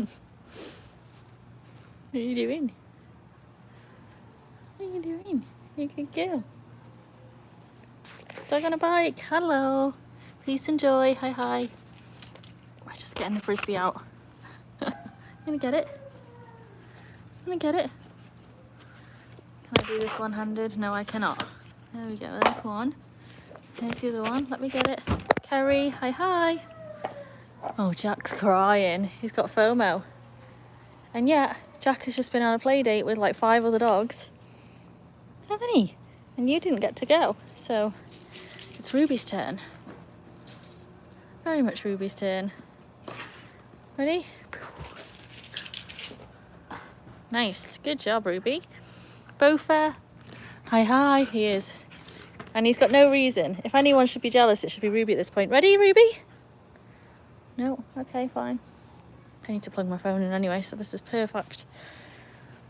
What are you doing? What are you doing? You good girl. Dog on a bike. Hello. Peace and joy. Hi, hi. We're just getting the frisbee out. You gonna get it? You gonna get it? Can I do this one-handed? No, I cannot. There we go. There's one. There's the other one. Let me get it. Kerry. Hi, hi. Oh, Jack's crying. He's got FOMO. And yet, Jack has just been on a play date with like 5 other dogs. Hasn't he? And you didn't get to go. So, it's Ruby's turn. Very much Ruby's turn. Ready? Nice. Good job, Ruby. Bofa. Hi, hi. He is. And he's got no reason. If anyone should be jealous, it should be Ruby at this point. Ready, Ruby? No? Okay, fine. I need to plug my phone in anyway, so this is perfect.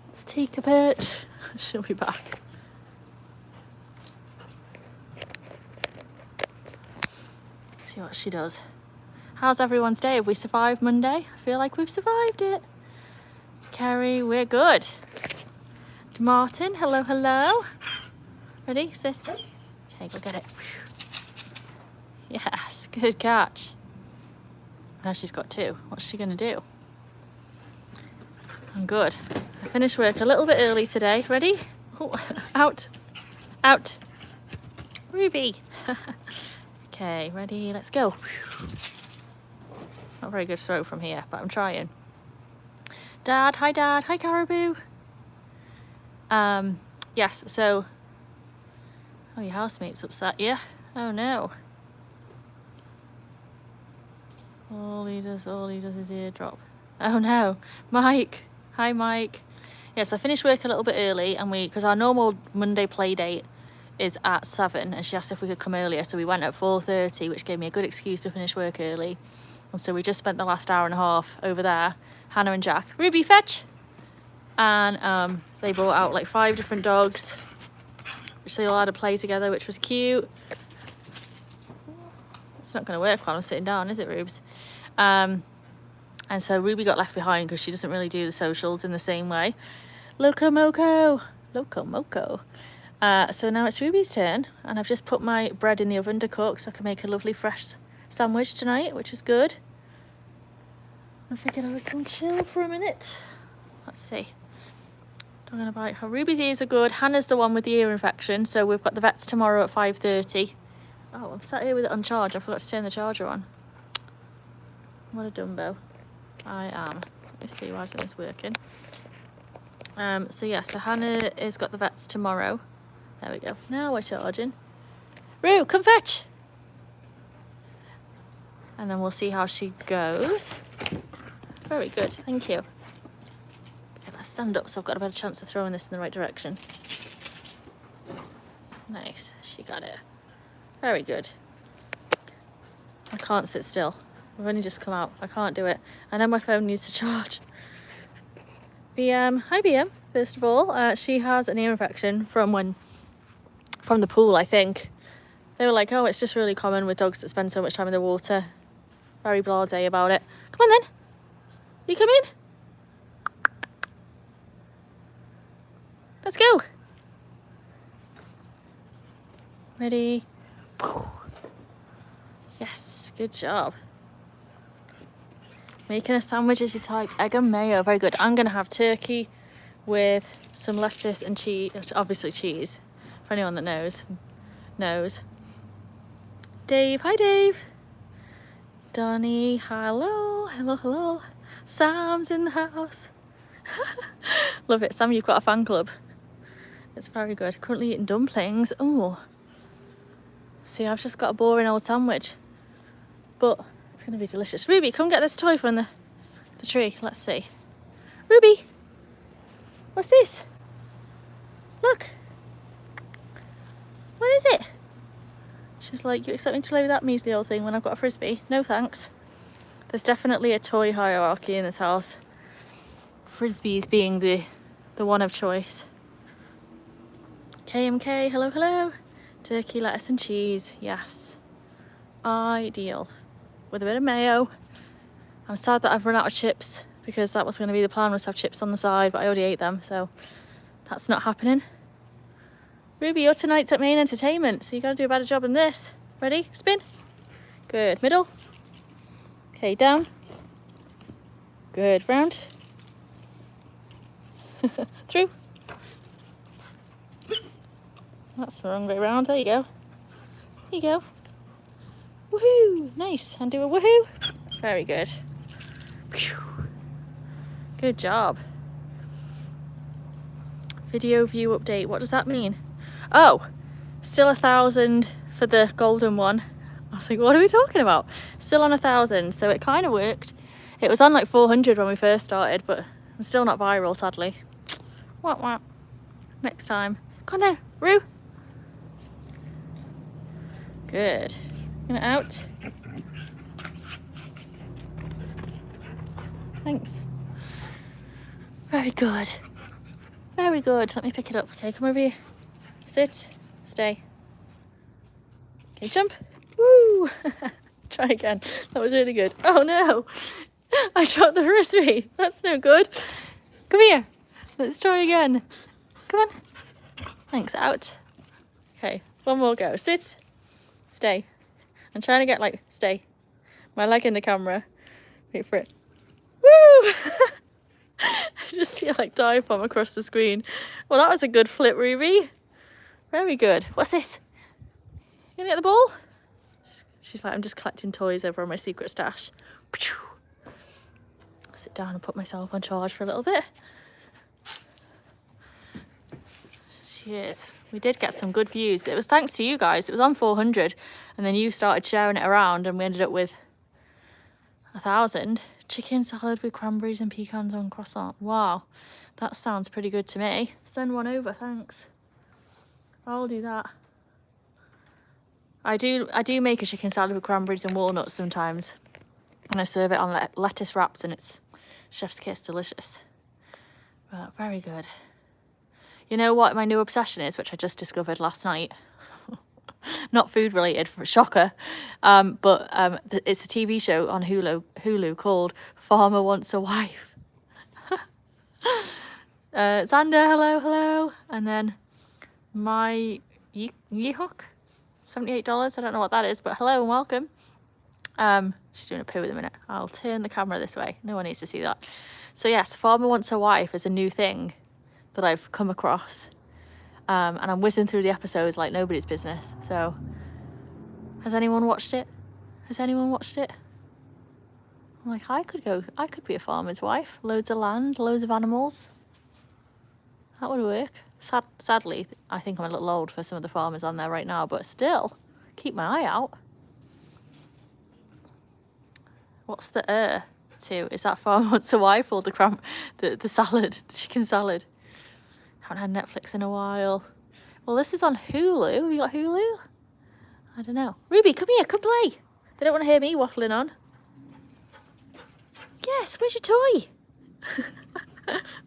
Let's take a perch. She'll be back. See what she does. How's everyone's day? Have we survived Monday? I feel like we've survived it. Kerry, we're good. Martin, hello, hello. Ready? Sit. Okay, go get it. Yes, good catch. Now she's got 2. What's she gonna do? I'm good. I finished work a little bit early today. Ready? Oh, out. Out. Ruby. Okay, ready? Let's go. Not a very good throw from here, but I'm trying. Dad, hi Dad. Hi Caribou. Yes, so... Oh, your housemate's upset, yeah? Oh no. All he does is eardrop. Oh no. Mike. Hi Mike. Yes, I finished work a little bit early and because our normal Monday play date is at 7 and she asked if we could come earlier, so we went at 4:30, which gave me a good excuse to finish work early. And so we just spent the last hour and a half over there, Hannah and Jack. Ruby, fetch! And they brought out like 5 different dogs, which they all had to play together, which was cute. It's not going to work while I'm sitting down, is it, Rubes? And so Ruby got left behind because she doesn't really do the socials in the same way. Loco Moco. So now it's Ruby's turn, and I've just put my bread in the oven to cook so I can make a lovely fresh sandwich tonight, which is good. I figured I would come chill for a minute. Let's see. I'm gonna bite her. Ruby's ears are good. Hannah's the one with the ear infection, so we've got the vets tomorrow at 5:30. Oh, I'm sat here with it on charge. I forgot to turn the charger on. What a dumbo. I am. Let me see, why isn't this working? So yeah, so Hannah has got the vets tomorrow. There we go. Now we're charging. Roo, come fetch! And then we'll see how she goes. Very good, thank you. Okay, let's stand up so I've got a better chance of throwing this in the right direction. Nice, she got it. Very good. I can't sit still. I've only just come out. I can't do it. I know my phone needs to charge. BM, hi BM, first of all. She has an ear infection from the pool, I think. They were like, oh, it's just really common with dogs that spend so much time in the water. Very blasé about it. Come on then. You come in. Let's go. Ready? Yes, good job. Making a sandwich as you type. Egg and mayo, very good. I'm gonna have turkey with some lettuce and cheese, obviously cheese, for anyone that knows. Dave, hi Dave. Donnie, hello. Sam's in the house. Love it. Sam, you've got a fan club. It's very good. Currently eating dumplings. Oh. See, I've just got a boring old sandwich. But it's going to be delicious. Ruby, come get this toy from the tree. Let's see. Ruby. What's this? Look. What is it? She's like, you expect me to play with that measly old thing when I've got a frisbee? No thanks. There's definitely a toy hierarchy in this house. Frisbees being the one of choice. KMK, hello. Turkey, lettuce and cheese, yes. Ideal. With a bit of mayo. I'm sad that I've run out of chips because that was going to be the plan, was to have chips on the side, but I already ate them, so that's not happening. Ruby, you're tonight's at main entertainment, so you got to do a better job than this. Ready? Spin. Good. Middle. Okay, down. Good. Round. Through. That's the wrong way round. There you go. There you go. Woohoo! Nice. And do a woohoo. Very good. Good job. Video view update. What does that mean? Oh, still 1,000 for the golden one. I was like, what are we talking about? Still on 1,000, so it kind of worked. It was on like 400 when we first started, but I'm still not viral, sadly. Wah wah. Next time. Come on there, Roo. Good. Gonna out. Thanks. Very good. Very good. Let me pick it up. Okay, come over here. Sit. Stay. Okay, jump. Woo! Try again. That was really good. Oh no! I dropped the frisbee. That's no good. Come here. Let's try again. Come on. Thanks. Out. Okay, one more go. Sit. Stay. I'm trying to get like, stay. My leg in the camera. Wait for it. Woo! I just see like dive bomb across the screen. Well, that was a good flip, Ruby. Very good. What's this? You gonna get the ball? She's like, I'm just collecting toys over on my secret stash. Sit down and put myself on charge for a little bit. Cheers. We did get some good views. It was thanks to you guys. It was on 400 and then you started sharing it around and we ended up with 1,000. Chicken salad with cranberries and pecans on croissant. Wow, that sounds pretty good to me. Send one over, thanks. I'll do that. I do make a chicken salad with cranberries and walnuts sometimes. And I serve it on lettuce wraps and it's chef's kiss, delicious. But very good. You know what my new obsession is, which I just discovered last night? Not food related, shocker, but it's a TV show on Hulu called Farmer Wants a Wife. Xander, hello, and then my Yeehawk, $78. I don't know what that is, but hello and welcome. She's doing a poo in a minute. I'll turn the camera this way. No one needs to see that. So yes, Farmer Wants a Wife is a new thing that I've come across. And I'm whizzing through the episodes like nobody's business. So, has anyone watched it? Has anyone watched it? I'm like, I could be a farmer's wife. Loads of land, loads of animals. That would work. Sadly, I think I'm a little old for some of the farmers on there right now, but still, keep my eye out. What's the to? Is that Farmer Wants a Wife or the salad, the chicken salad? Haven't had Netflix in a while. Well, this is on Hulu. Have you got Hulu? I don't know. Ruby, come here, come play. They don't want to hear me waffling on. Yes, where's your toy?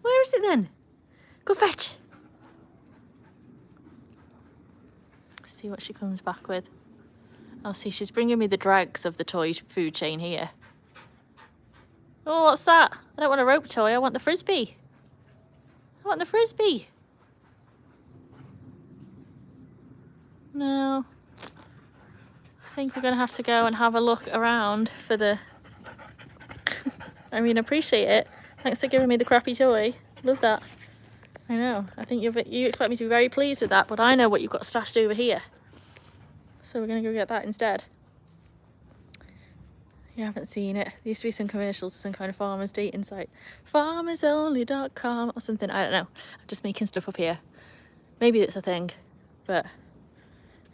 Where is it then? Go fetch. See what she comes back with. Oh, see, she's bringing me the dregs of the toy food chain here. Oh, what's that? I don't want a rope toy. I want the frisbee. I want the frisbee. No. I think we're going to have to go and have a look around for the... I mean, appreciate it. Thanks for giving me the crappy toy. Love that. I know. I think you expect me to be very pleased with that, but I know what you've got stashed over here. So we're going to go get that instead. You haven't seen it. There used to be some commercials, some kind of farmer's dating site. Farmersonly.com or something. I don't know. I'm just making stuff up here. Maybe it's a thing, but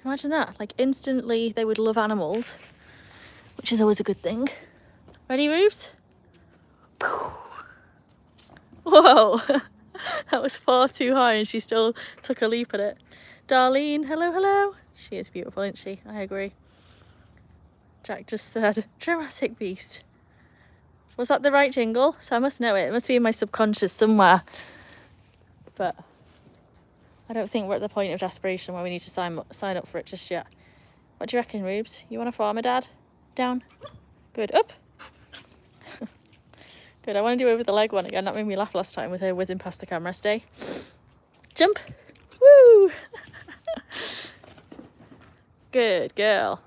imagine that. Like instantly they would love animals, which is always a good thing. Ready, Rubes? Whoa. That was far too high and she still took a leap at it. Darlene, hello. She is beautiful, isn't she? I agree. Jack just said, dramatic beast. Was that the right jingle? So I must know it. It must be in my subconscious somewhere. But I don't think we're at the point of desperation where we need to sign up for it just yet. What do you reckon, Rubes? You want a farmer, Dad? Down? Good. Up? Good, I want to do over the leg one again. That made me laugh last time with her whizzing past the camera. Stay. Jump. Woo! Good girl.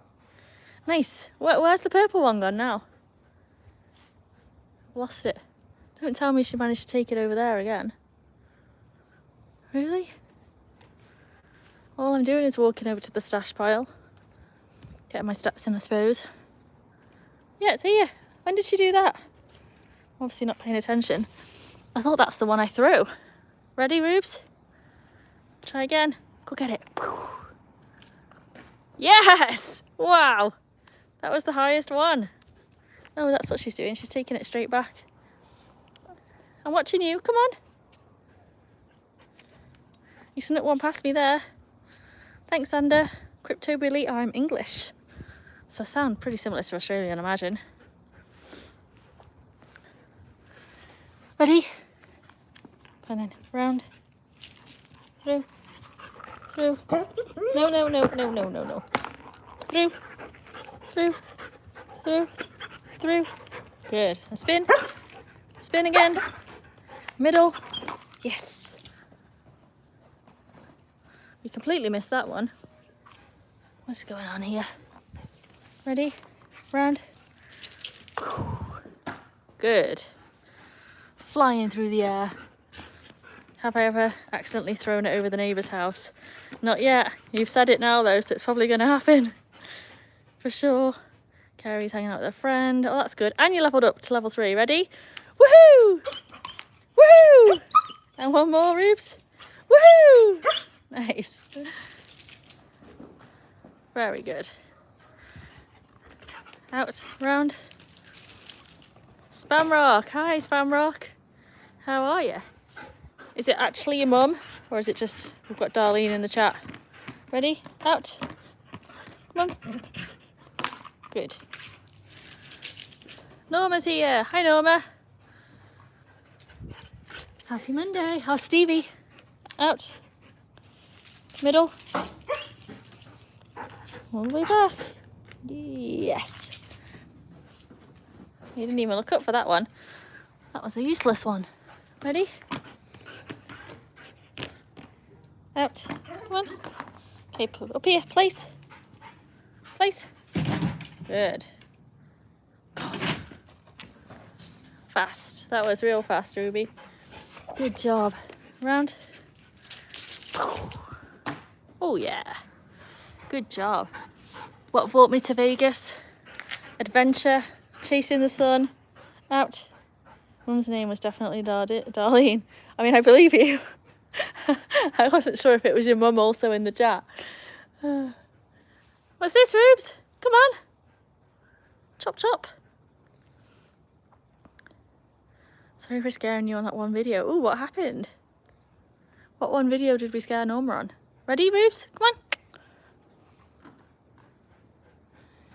Nice. Where's the purple one gone now? Lost it. Don't tell me she managed to take it over there again. Really? All I'm doing is walking over to the stash pile. Getting my steps in, I suppose. Yeah, it's here. When did she do that? Obviously not paying attention. I thought that's the one I threw. Ready, Rubes? Try again. Go get it. Yes! Wow! That was the highest one. Oh, that's what she's doing. She's taking it straight back. I'm watching you. Come on. You snuck one past me there. Thanks, Sander. Crypto Billy, I'm English. So I sound pretty similar to Australian, I imagine. Ready? Come on then. Round. Through. Through. No, no, no, no, no, no, no. Through. Through. Through. Through. Good. A spin. Spin again. Middle. Yes. We completely missed that one. What's going on here? Ready? Round. Good. Flying through the air. Have I ever accidentally thrown it over the neighbour's house? Not yet. You've said it now though, so it's probably going to happen. For sure. Carrie's hanging out with a friend. Oh, that's good. And you leveled up to level 3. Ready? Woohoo! Woohoo! And one more, Rubes. Woohoo! Nice. Very good. Out, round. Spamrock. Hi, Spamrock. How are you? Is it actually your mum? Or is it just, we've got Darlene in the chat. Ready? Out. Come on. Good. Norma's here. Hi, Norma. Happy Monday. How's Stevie? Out. Middle. All the way back. Yes. You didn't even look up for that one. That was a useless one. Ready? Out. Come on. Okay, up here. Place. Place. Good. Fast. That was real fast, Ruby. Good job. Round. Oh yeah. Good job. What brought me to Vegas? Adventure. Chasing the sun. Out. Mum's name was definitely Darlene. I mean, I believe you. I wasn't sure if it was your mum also in the chat. What's this, Rubes? Come on. Chop, chop. Sorry for scaring you on that one video. Ooh, what happened? What one video did we scare Norma on? Ready, Rubes? Come on.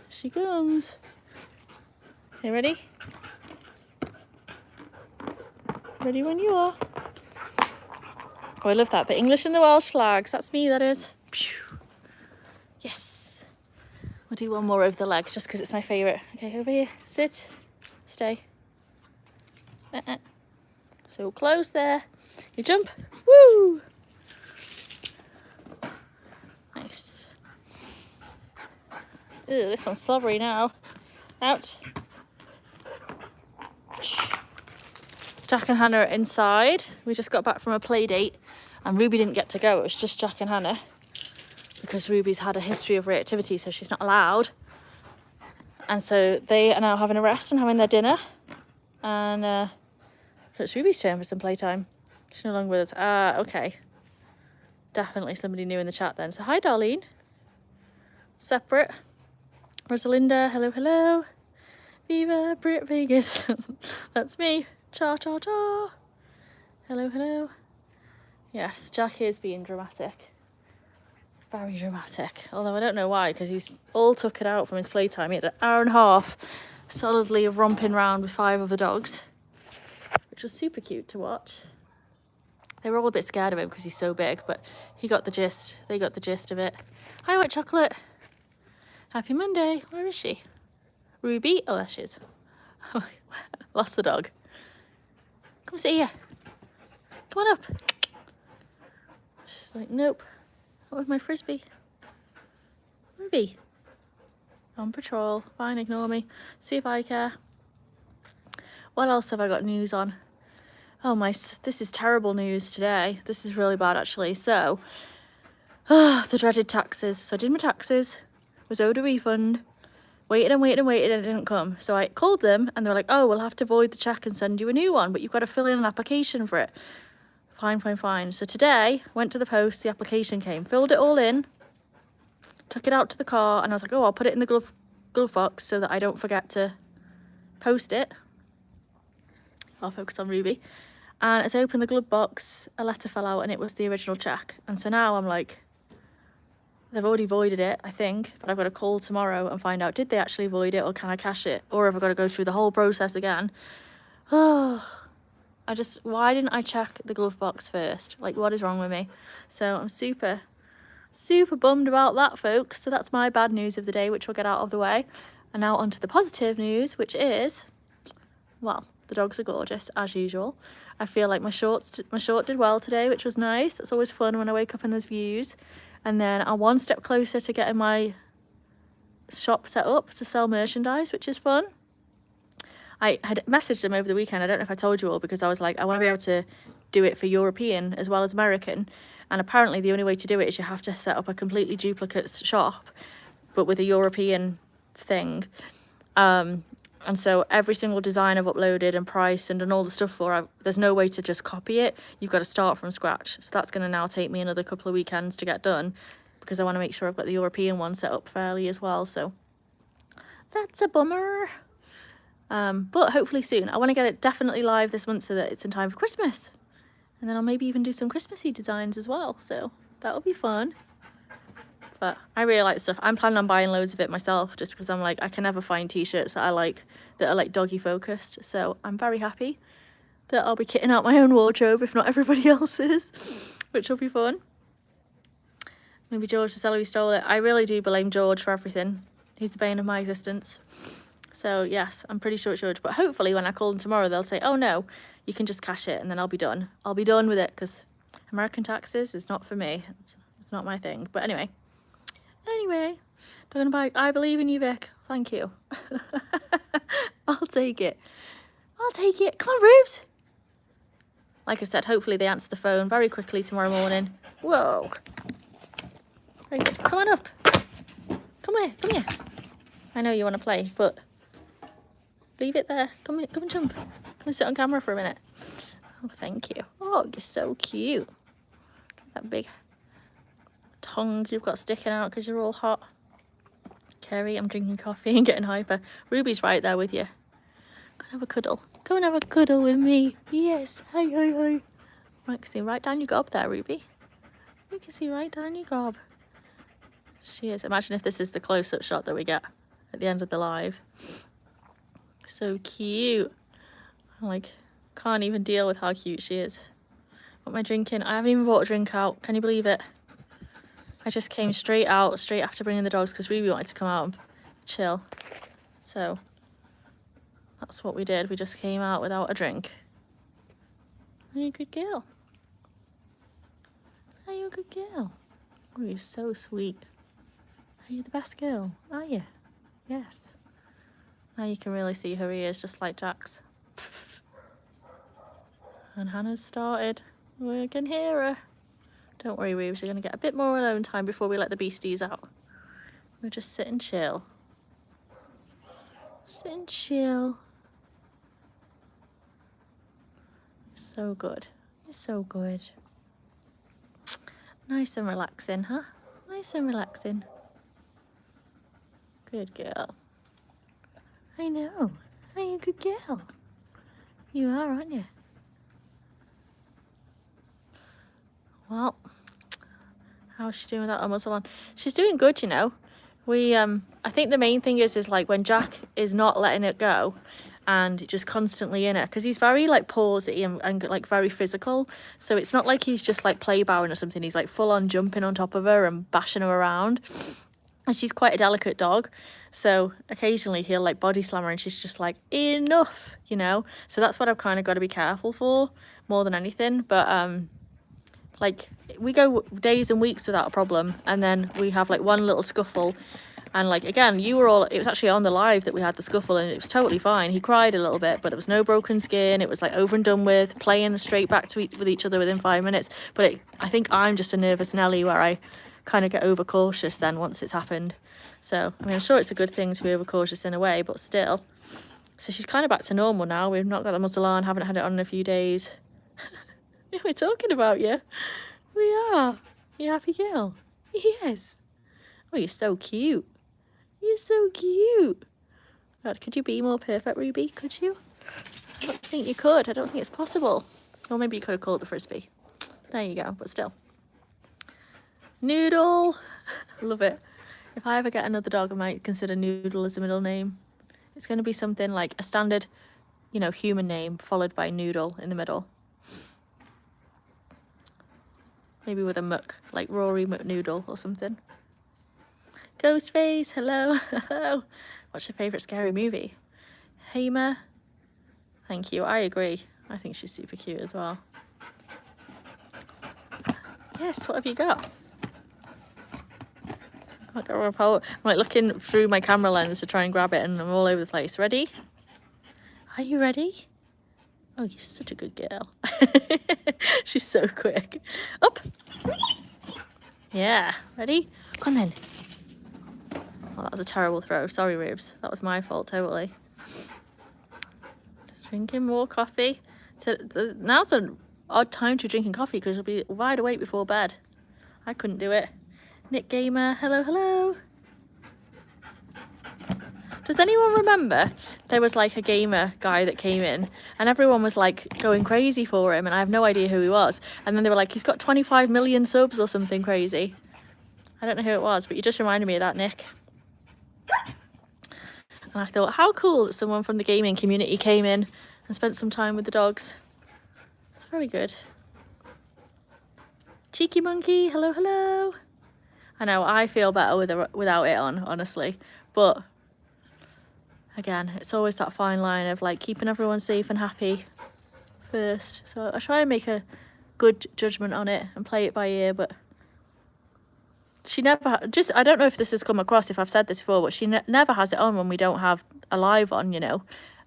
She comes. Okay, ready? Ready when you are. Oh, I love that. The English and the Welsh flags. That's me, that is. Yes. We'll do one more over the leg just because it's my favourite. Okay, over here. Sit. Stay. So close there. You jump. Woo! Nice. Ew, this one's slobbery now. Out. Jack and Hannah are inside. We just got back from a play date and Ruby didn't get to go. It was just Jack and Hannah because Ruby's had a history of reactivity, so she's not allowed. And so they are now having a rest and having their dinner. And so it's Ruby's turn for some playtime. She's no longer with us. Ah, okay. Definitely somebody new in the chat then. So hi, Darlene. Separate. Rosalinda, hello, hello. Viva Vegas. That's me. Cha, cha, cha. Hello, hello. Yes, Jack is being dramatic. Very dramatic. Although I don't know why, because he's all took it out from his playtime. He had an hour and a half solidly of romping around with 5 other dogs, which was super cute to watch. They were all a bit scared of him because he's so big, but he got the gist. They got the gist of it. Hi, White Chocolate. Happy Monday. Where is she? Ruby? Oh, there she is. Lost the dog. Come sit here. Come on up. She's like, nope. Not with my frisbee. Ruby. On patrol. Fine, ignore me. See if I care. What else have I got news on? Oh my, this is terrible news today. This is really bad actually. So, the dreaded taxes. So I did my taxes, was owed a refund, waited and waited and waited and it didn't come. So I called them and they were like, oh, we'll have to void the check and send you a new one, but you've got to fill in an application for it. Fine, fine, fine. So today, went to the post, the application came, filled it all in, took it out to the car and I was like, oh, I'll put it in the glove box so that I don't forget to post it. I'll focus on Ruby. And as I opened the glove box, a letter fell out and it was the original check. And so now I'm like, they've already voided it, I think, but I've got to call tomorrow and find out, did they actually void it or can I cash it? Or have I got to go through the whole process again? Oh, why didn't I check the glove box first? Like, what is wrong with me? So I'm super, super bummed about that, folks. So that's my bad news of the day, which we'll get out of the way. And now on to the positive news, which is, well, the dogs are gorgeous, as usual. I feel like my short did well today, which was nice. It's always fun when I wake up and there's views. And then I'm one step closer to getting my shop set up to sell merchandise, which is fun. I had messaged them over the weekend. I don't know if I told you all, because I was like, I want to be able to do it for European as well as American. And apparently the only way to do it is you have to set up a completely duplicate shop, but with a European thing. And so every single design I've uploaded and priced and done all the stuff for, there's no way to just copy it. You've got to start from scratch. So that's going to now take me another couple of weekends to get done, because I want to make sure I've got the European one set up fairly as well. So that's a bummer. But hopefully soon. I want to get it definitely live this month so that it's in time for Christmas. And then I'll maybe even do some Christmassy designs as well. So that'll be fun. But I really like stuff. I'm planning on buying loads of it myself, just because I'm like, I can never find t-shirts that I like, that are like doggy focused. So I'm very happy that I'll be kitting out my own wardrobe, if not everybody else's, which will be fun. Maybe George the celery stole it. I really do blame George for everything. He's the bane of my existence. So yes, I'm pretty sure it's George. But hopefully when I call them tomorrow, they'll say, oh no, you can just cash it and then I'll be done. I'll be done with it, because American taxes is not for me. It's not my thing. But anyway, talking about, I believe in you, Vic. Thank you. I'll take it. I'll take it. Come on, Rubes. Like I said, hopefully they answer the phone very quickly tomorrow morning. Whoa. Very good. Come on up. Come here. Come here. I know you want to play, but leave it there. Come here. Come and jump. Come and sit on camera for a minute. Oh, thank you. Oh, you're so cute. That big tongue you've got sticking out because you're all hot. Kerry, I'm drinking coffee and getting hyper. Ruby's right there with you. Go and have a cuddle. Go and have a cuddle with me. Yes. Hi, hi, hi. Right, you can see right down your gob there, Ruby. You can see right down your gob. She is. Imagine if this is the close-up shot that we get at the end of the live. So cute. I'm like, can't even deal with how cute she is. What am I drinking? I haven't even brought a drink out. Can you believe it? I just came straight after bringing the dogs, because Ruby wanted to come out and chill. So that's what we did. We just came out without a drink. Are you a good girl? Are you a good girl? Oh, you're so sweet. Are you the best girl? Are you? Yes. Now you can really see her ears, just like Jack's. And Hannah's started. We can hear her. Don't worry, Reeves, you're going to get a bit more alone time before we let the beasties out. We'll just sit and chill. Sit and chill. You're so good. You're so good. Nice and relaxing, huh? Nice and relaxing. Good girl. I know. Are you a good girl? You are, aren't you? Well, how's she doing without her muzzle on? She's doing good, you know. I think the main thing is like when Jack is not letting it go and just constantly in it, because he's very like pawsy and like very physical. So it's not like he's just like play bowing or something. He's like full on jumping on top of her and bashing her around. And she's quite a delicate dog, so occasionally he'll like body slam her and she's just like, enough, you know. So that's what I've kind of got to be careful for more than anything. But like we go days and weeks without a problem, and then we have like one little scuffle, and like again, you were all, it was actually on the live that we had the scuffle, and it was totally fine. He cried a little bit, but it was no broken skin. It was like over and done with, playing straight back to with each other within 5 minutes. But I think I'm just a nervous Nelly where I kind of get overcautious then once it's happened. So I mean, I'm sure it's a good thing to be overcautious in a way, but still. So she's kind of back to normal now. We've not got the muzzle on, haven't had it on in a few days. We're talking about you. We are. You happy girl? Yes. Oh, you're so cute. You're so cute. God, could you be more perfect, Ruby? Could you? I don't think you could. I don't think it's possible. Or maybe you could have called the frisbee. There you go, but still. Noodle. Love it. If I ever get another dog, I might consider Noodle as a middle name. It's going to be something like a standard, you know, human name followed by Noodle in the middle. Maybe with a muck, like Rory McNoodle or something. Ghostface, hello. Hello. What's your favourite scary movie? Hamer. Thank you. I agree. I think she's super cute as well. Yes, what have you got? I'm like looking through my camera lens to try and grab it, and I'm all over the place. Ready? Are you ready? Oh, you're such a good girl. She's so quick. Up. Yeah. Ready? Come on then. Oh, that was a terrible throw. Sorry, Rubes. That was my fault, totally. Drinking more coffee. So now's an odd time to be drinking coffee because you'll be wide awake before bed. I couldn't do it. Nick Gamer, hello, hello. Does anyone remember there was like a gamer guy that came in and everyone was like going crazy for him, and I have no idea who he was, and then they were like, he's got 25 million subs or something crazy. I don't know who it was, but you just reminded me of that, Nick. And I thought, how cool that someone from the gaming community came in and spent some time with the dogs. It's very good. Cheeky monkey, hello, hello. I know, I feel better without it on, honestly. But again, it's always that fine line of like keeping everyone safe and happy first. So I try and make a good judgment on it and play it by ear, but she never, I don't know if this has come across, if I've said this before, but she never has it on when we don't have a live on, you know.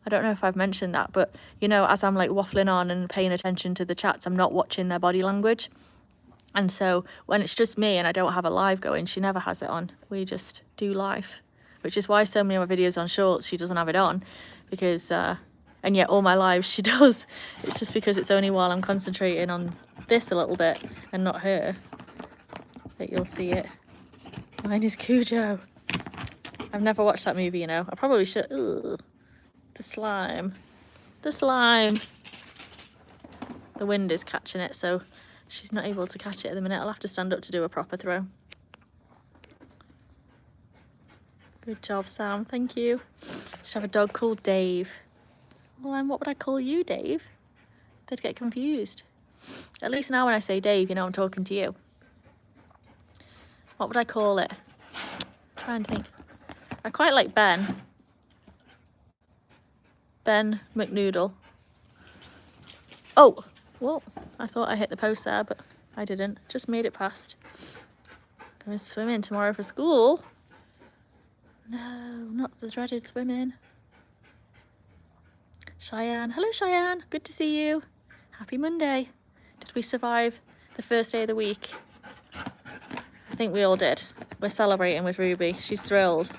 I don't know if I've mentioned that, but, you know, as I'm like waffling on and paying attention to the chats, I'm not watching their body language. And so when it's just me and I don't have a live going, she never has it on. We just do live, which is why so many of my videos on shorts, she doesn't have it on, because, and yet all my lives she does. It's just because it's only while I'm concentrating on this a little bit and not her that you'll see it. Mine is Cujo. I've never watched that movie, you know. I probably should. Ugh. The slime. The slime. The wind is catching it, so she's not able to catch it at the minute. I'll have to stand up to do a proper throw. Good job, Sam. Thank you. Should have a dog called Dave. Well, then what would I call you, Dave? They'd get confused. At least now when I say Dave, you know I'm talking to you. What would I call it? I'm trying to think. I quite like Ben. Ben McNoodle. Oh, well, I thought I hit the post there, but I didn't. Just made it past. Going swimming tomorrow for school. No, not the dreaded swimming. Cheyenne. Hello, Cheyenne. Good to see you. Happy Monday. Did we survive the first day of the week? I think we all did. We're celebrating with Ruby. She's thrilled.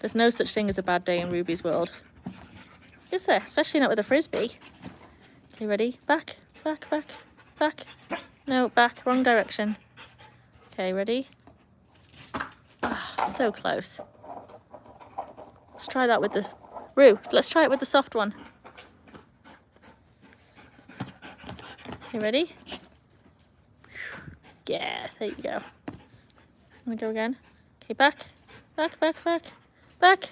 There's no such thing as a bad day in Ruby's world. Is there? Especially not with a frisbee. Okay, ready? Back, back, back, back. No, back. Wrong direction. Okay, ready? Oh, so close. Let's try that with the... Roo, let's try it with the soft one. You ready? Yeah, there you go. I'm gonna go again. Okay, back, back, back, back, back.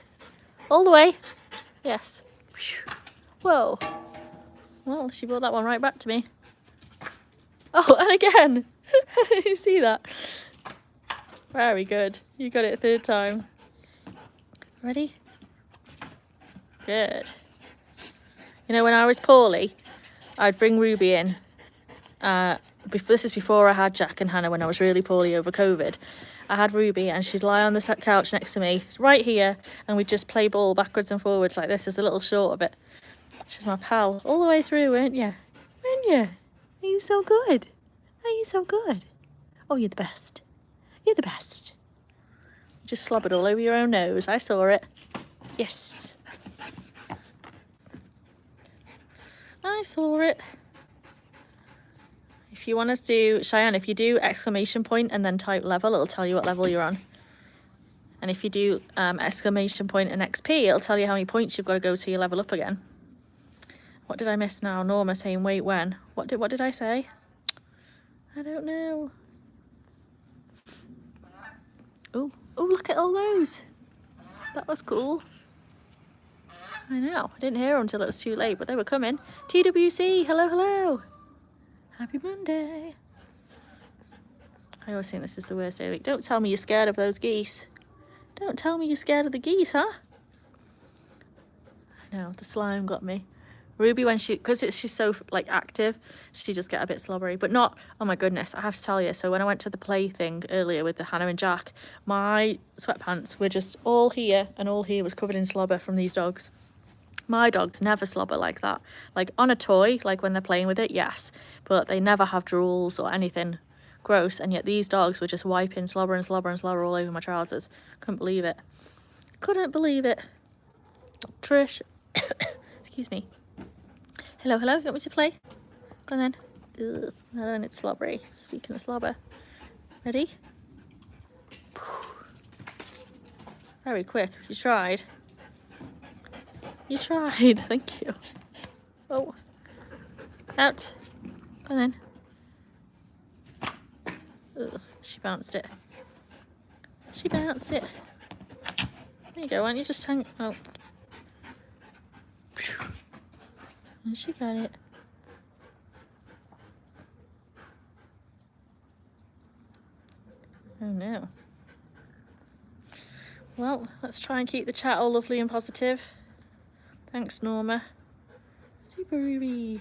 All the way. Yes. Whoa. Well, she brought that one right back to me. Oh, and again. You see that? Very good. You got it third time. Ready? Good. You know, when I was poorly, I'd bring Ruby in. This is before I had Jack and Hannah, when I was really poorly over COVID. I had Ruby and she'd lie on the couch next to me, right here, and we'd just play ball backwards and forwards like this. Is a little short of it. She's my pal all the way through, weren't you? Weren't you? Are you so good? Are you so good? Oh, you're the best. You're the best. You just slobbered all over your own nose. I saw it. Yes. I saw it. If you want to do, Cheyenne, if you do exclamation point and then type level, it'll tell you what level you're on. And if you do exclamation point and XP, it'll tell you how many points you've got to go to your level up again. What did I miss now? Norma saying, wait, when? What did I say? I don't know. Oh, look at all those. That was cool. I know. I didn't hear them until it was too late, but they were coming. TWC, hello, hello. Happy Monday. I always think this is the worst day of the week. Don't tell me you're scared of those geese. Don't tell me you're scared of the geese, huh? I know, the slime got me. Ruby, when because she's so like active, she just get a bit slobbery, but not, oh my goodness, I have to tell you. So when I went to the play thing earlier with the Hannah and Jack, my sweatpants were just all here, and all here was covered in slobber from these dogs. My dogs never slobber like that. Like on a toy, like when they're playing with it, yes. But they never have drools or anything gross. And yet these dogs were just wiping slobber and slobber and slobber all over my trousers. Couldn't believe it. Couldn't believe it. Trish. Excuse me. Hello, hello. You want me to play? Go on then. Ugh. And then it's slobbery. Speaking of slobber. Ready? Very quick. You tried. You tried, thank you. Oh. Out. Go on then. Ugh, she bounced it. She bounced it. There you go, why don't you just hang... Oh. And she got it. Oh no. Well, let's try and keep the chat all lovely and positive. Thanks, Norma. Super Ruby.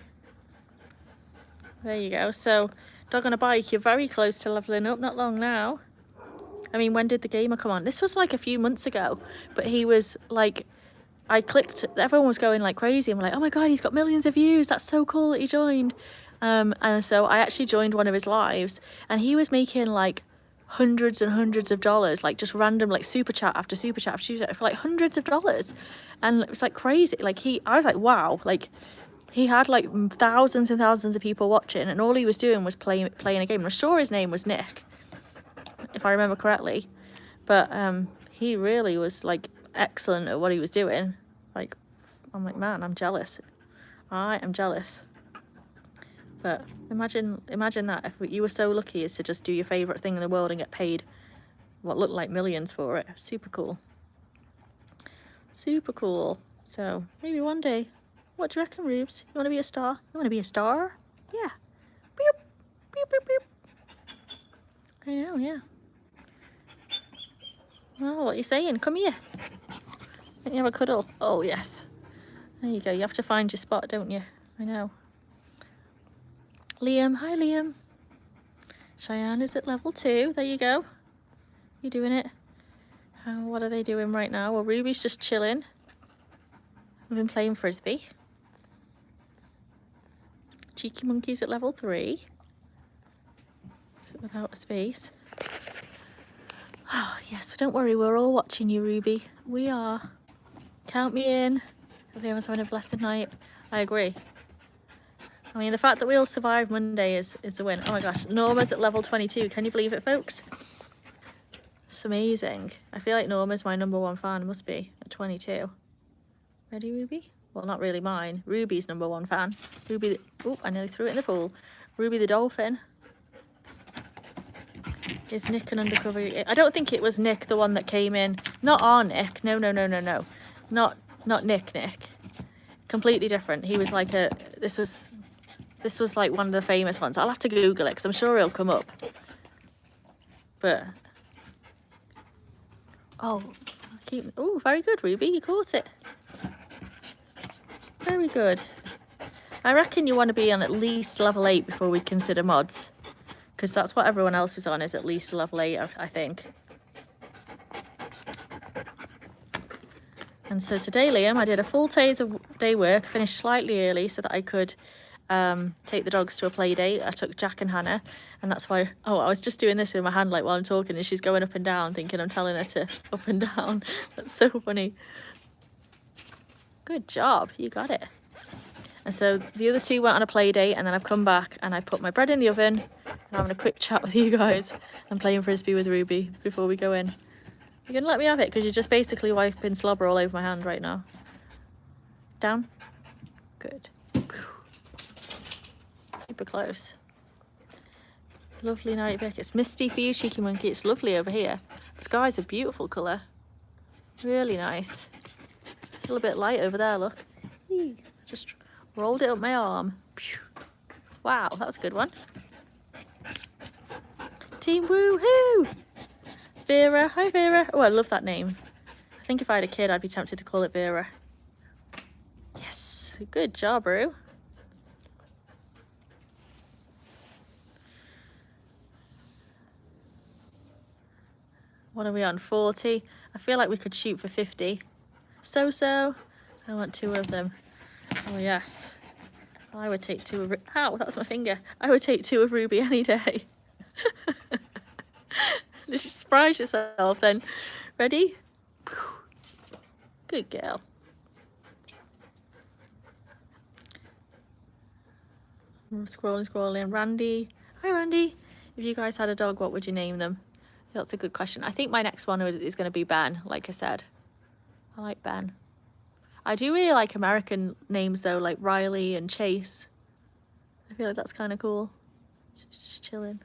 There you go. So, dog on a bike, you're very close to leveling up. Not long now. I mean, when did the gamer come on? This was like a few months ago. But he was like, I clicked, everyone was going like crazy. I'm like, oh my God, he's got millions of views. That's so cool that he joined. And so I actually joined one of his lives. And he was making like hundreds and hundreds of dollars, like just random, like super chat after super chat after super chat for like hundreds of dollars. And it was like crazy. Like I was like, wow, like he had like thousands and thousands of people watching, and all he was doing was playing a game. I'm sure his name was Nick, if I remember correctly. But he really was like excellent at what he was doing. Like, I'm like, man, I'm jealous. I am jealous. But imagine that, if you were so lucky as to just do your favourite thing in the world and get paid what looked like millions for it. Super cool. Super cool. So maybe one day. What do you reckon, Rubes? You want to be a star? You want to be a star? Yeah. Beep, beep, beep, beep. I know, yeah. Well, what are you saying? Come here. Don't you have a cuddle? Oh, yes. There you go. You have to find your spot, don't you? I know. Liam. Hi, Liam. Cheyenne is at level 2. There you go. You doing it? What are they doing right now? Well, Ruby's just chilling. We've been playing frisbee. Cheeky Monkey's at level 3. Without a space. Oh, yes, don't worry, we're all watching you, Ruby. We are. Count me in. Everyone's having a blessed night. I agree. I mean, the fact that we all survived Monday is a win. Oh my gosh, Norma's at level 22. Can you believe it, folks? It's amazing. I feel like Norma's my #1 fan. Must be at 22. Ready, Ruby? Well, not really mine. Ruby's #1 fan. Ruby. Oh, I nearly threw it in the pool. Ruby the dolphin. Is Nick an undercover? I don't think it was Nick, the one that came in. Not our Nick. No. Not Nick. Completely different. He was like a. This was like one of the famous ones. I'll have to Google it because I'm sure he'll come up. But Oh, oh, very good, Ruby. You caught it. Very good. I reckon you want to be on at least level 8 before we consider mods. Because that's what everyone else is on, is at least level 8, I think. And so today, Liam, I did a full day work, finished slightly early so that I could take the dogs to a play date. I took Jack and Hannah, and that's why, oh, I was just doing this with my hand like while I'm talking, and she's going up and down thinking I'm telling her to up and down. That's so funny. Good job, you got it. And so the other two went on a play date, and then I've come back and I put my bread in the oven and I'm having a quick chat with you guys and playing frisbee with Ruby before we go in. You're gonna let me have it because you're just basically wiping slobber all over my hand right now. Down. Good. Super close. Lovely night, Vic. It's misty for you, cheeky monkey. It's lovely over here. The sky's a beautiful colour. Really nice. Still a bit light over there, look. Just rolled it up my arm. Wow, that was a good one. Team woohoo! Vera, hi Vera. Oh, I love that name. I think if I had a kid, I'd be tempted to call it Vera. Yes, good job, Roo. What are we on, 40? I feel like we could shoot for 50. So, I want 2 of them. Oh yes. I would take 2 of, ow, that was my finger. I would take 2 of Ruby any day. Did you surprise yourself then? Ready? Good girl. I'm scrolling. Randy. Hi, Randy. If you guys had a dog, what would you name them? That's a good question. I think my next one is going to be Ben, like I said. I like Ben. I do really like American names, though, like Riley and Chase. I feel like that's kind of cool. She's just chilling.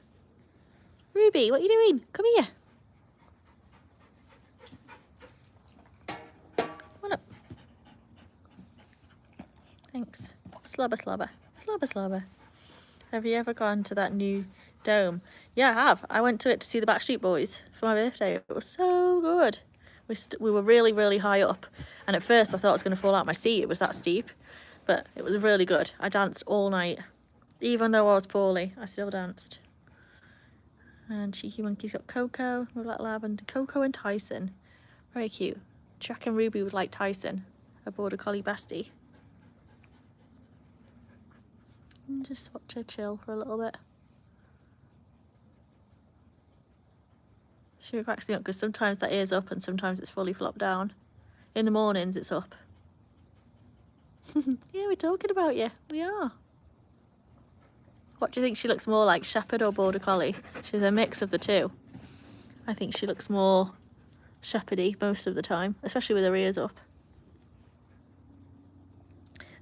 Ruby, what are you doing? Come here. Come on up. Thanks. Slobber. Have you ever gone to that new dome? Yeah, I have. I went to it to see the Backstreet Boys for my birthday. It was so good. We were really, really high up. And at first I thought I was going to fall out my seat. It was that steep. But it was really good. I danced all night. Even though I was poorly, I still danced. And Cheeky Monkey's got Coco, my Black Lab, and Coco and Tyson. Very cute. Jack and Ruby would like Tyson, a Border Collie bestie. And just watch her chill for a little bit. She cracks me up because sometimes that ear's up and sometimes it's fully flopped down. In the mornings it's up. Yeah, we're talking about you. We are. What do you think she looks more like, Shepherd or Border Collie? She's a mix of the two. I think she looks more shepherdy most of the time, especially with her ears up.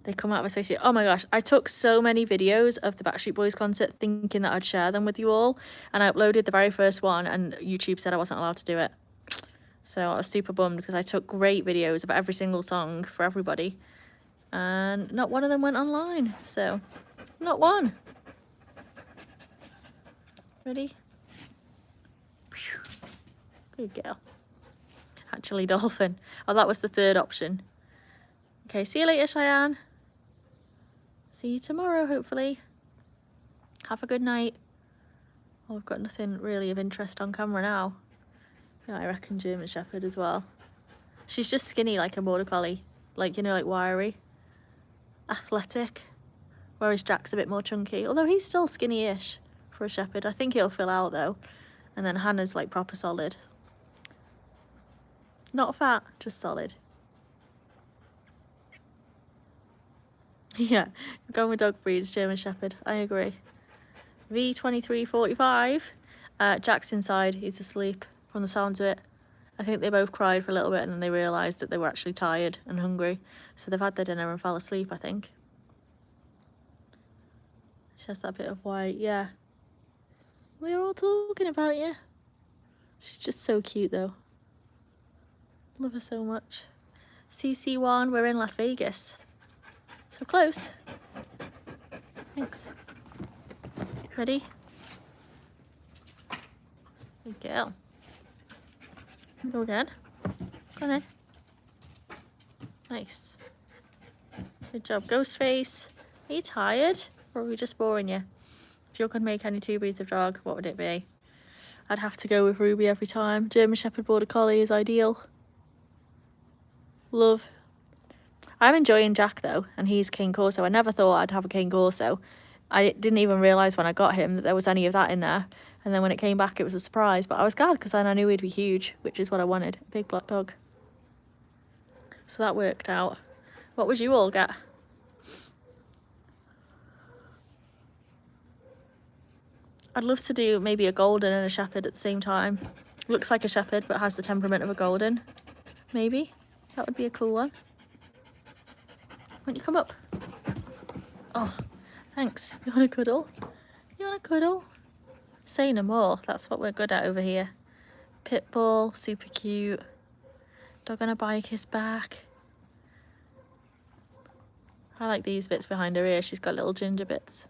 They come out of a spaceship. Oh my gosh, I took so many videos of the Backstreet Boys concert thinking that I'd share them with you all, and I uploaded the very first one and YouTube said I wasn't allowed to do it. So I was super bummed because I took great videos of every single song for everybody and not one of them went online. So, not one. Ready? Good girl. Actually, dolphin. Oh, that was the third option. Okay, see you later, Cheyenne. See you tomorrow, hopefully. Have a good night. Oh, I've got nothing really of interest on camera now. Yeah, I reckon German Shepherd as well. She's just skinny like a Border Collie. Like, you know, like wiry. Athletic. Whereas Jack's a bit more chunky. Although he's still skinny-ish for a Shepherd. I think he'll fill out though. And then Hannah's like proper solid. Not fat, just solid. Yeah, going with dog breeds, German Shepherd. I agree. V2345. Jack's inside. He's asleep from the sounds of it. I think they both cried for a little bit and then they realised that they were actually tired and hungry. So they've had their dinner and fell asleep, I think. She has that bit of white. Yeah. We're all talking about you. She's just so cute though. Love her so much. CC1, we're in Las Vegas. So close. Thanks. Ready? Good girl. Go again. Go on then. Nice. Good job, Ghostface. Are you tired? Or are we just boring you? If you could make any two breeds of dog, what would it be? I'd have to go with Ruby every time. German Shepherd Border Collie is ideal. Love. I'm enjoying Jack though, and he's Cane Corso. I never thought I'd have a Cane Corso. I didn't even realise when I got him that there was any of that in there. And then when it came back, it was a surprise. But I was glad because then I knew he'd be huge, which is what I wanted. A big black dog. So that worked out. What would you all get? I'd love to do maybe a golden and a shepherd at the same time. Looks like a shepherd but has the temperament of a golden. Maybe. That would be a cool one. Won't you come up? Oh, thanks. You want a cuddle? You want a cuddle? Say no more. That's what we're good at over here. Pitbull, super cute. Dog on a bike is back. I like these bits behind her ear. She's got little ginger bits.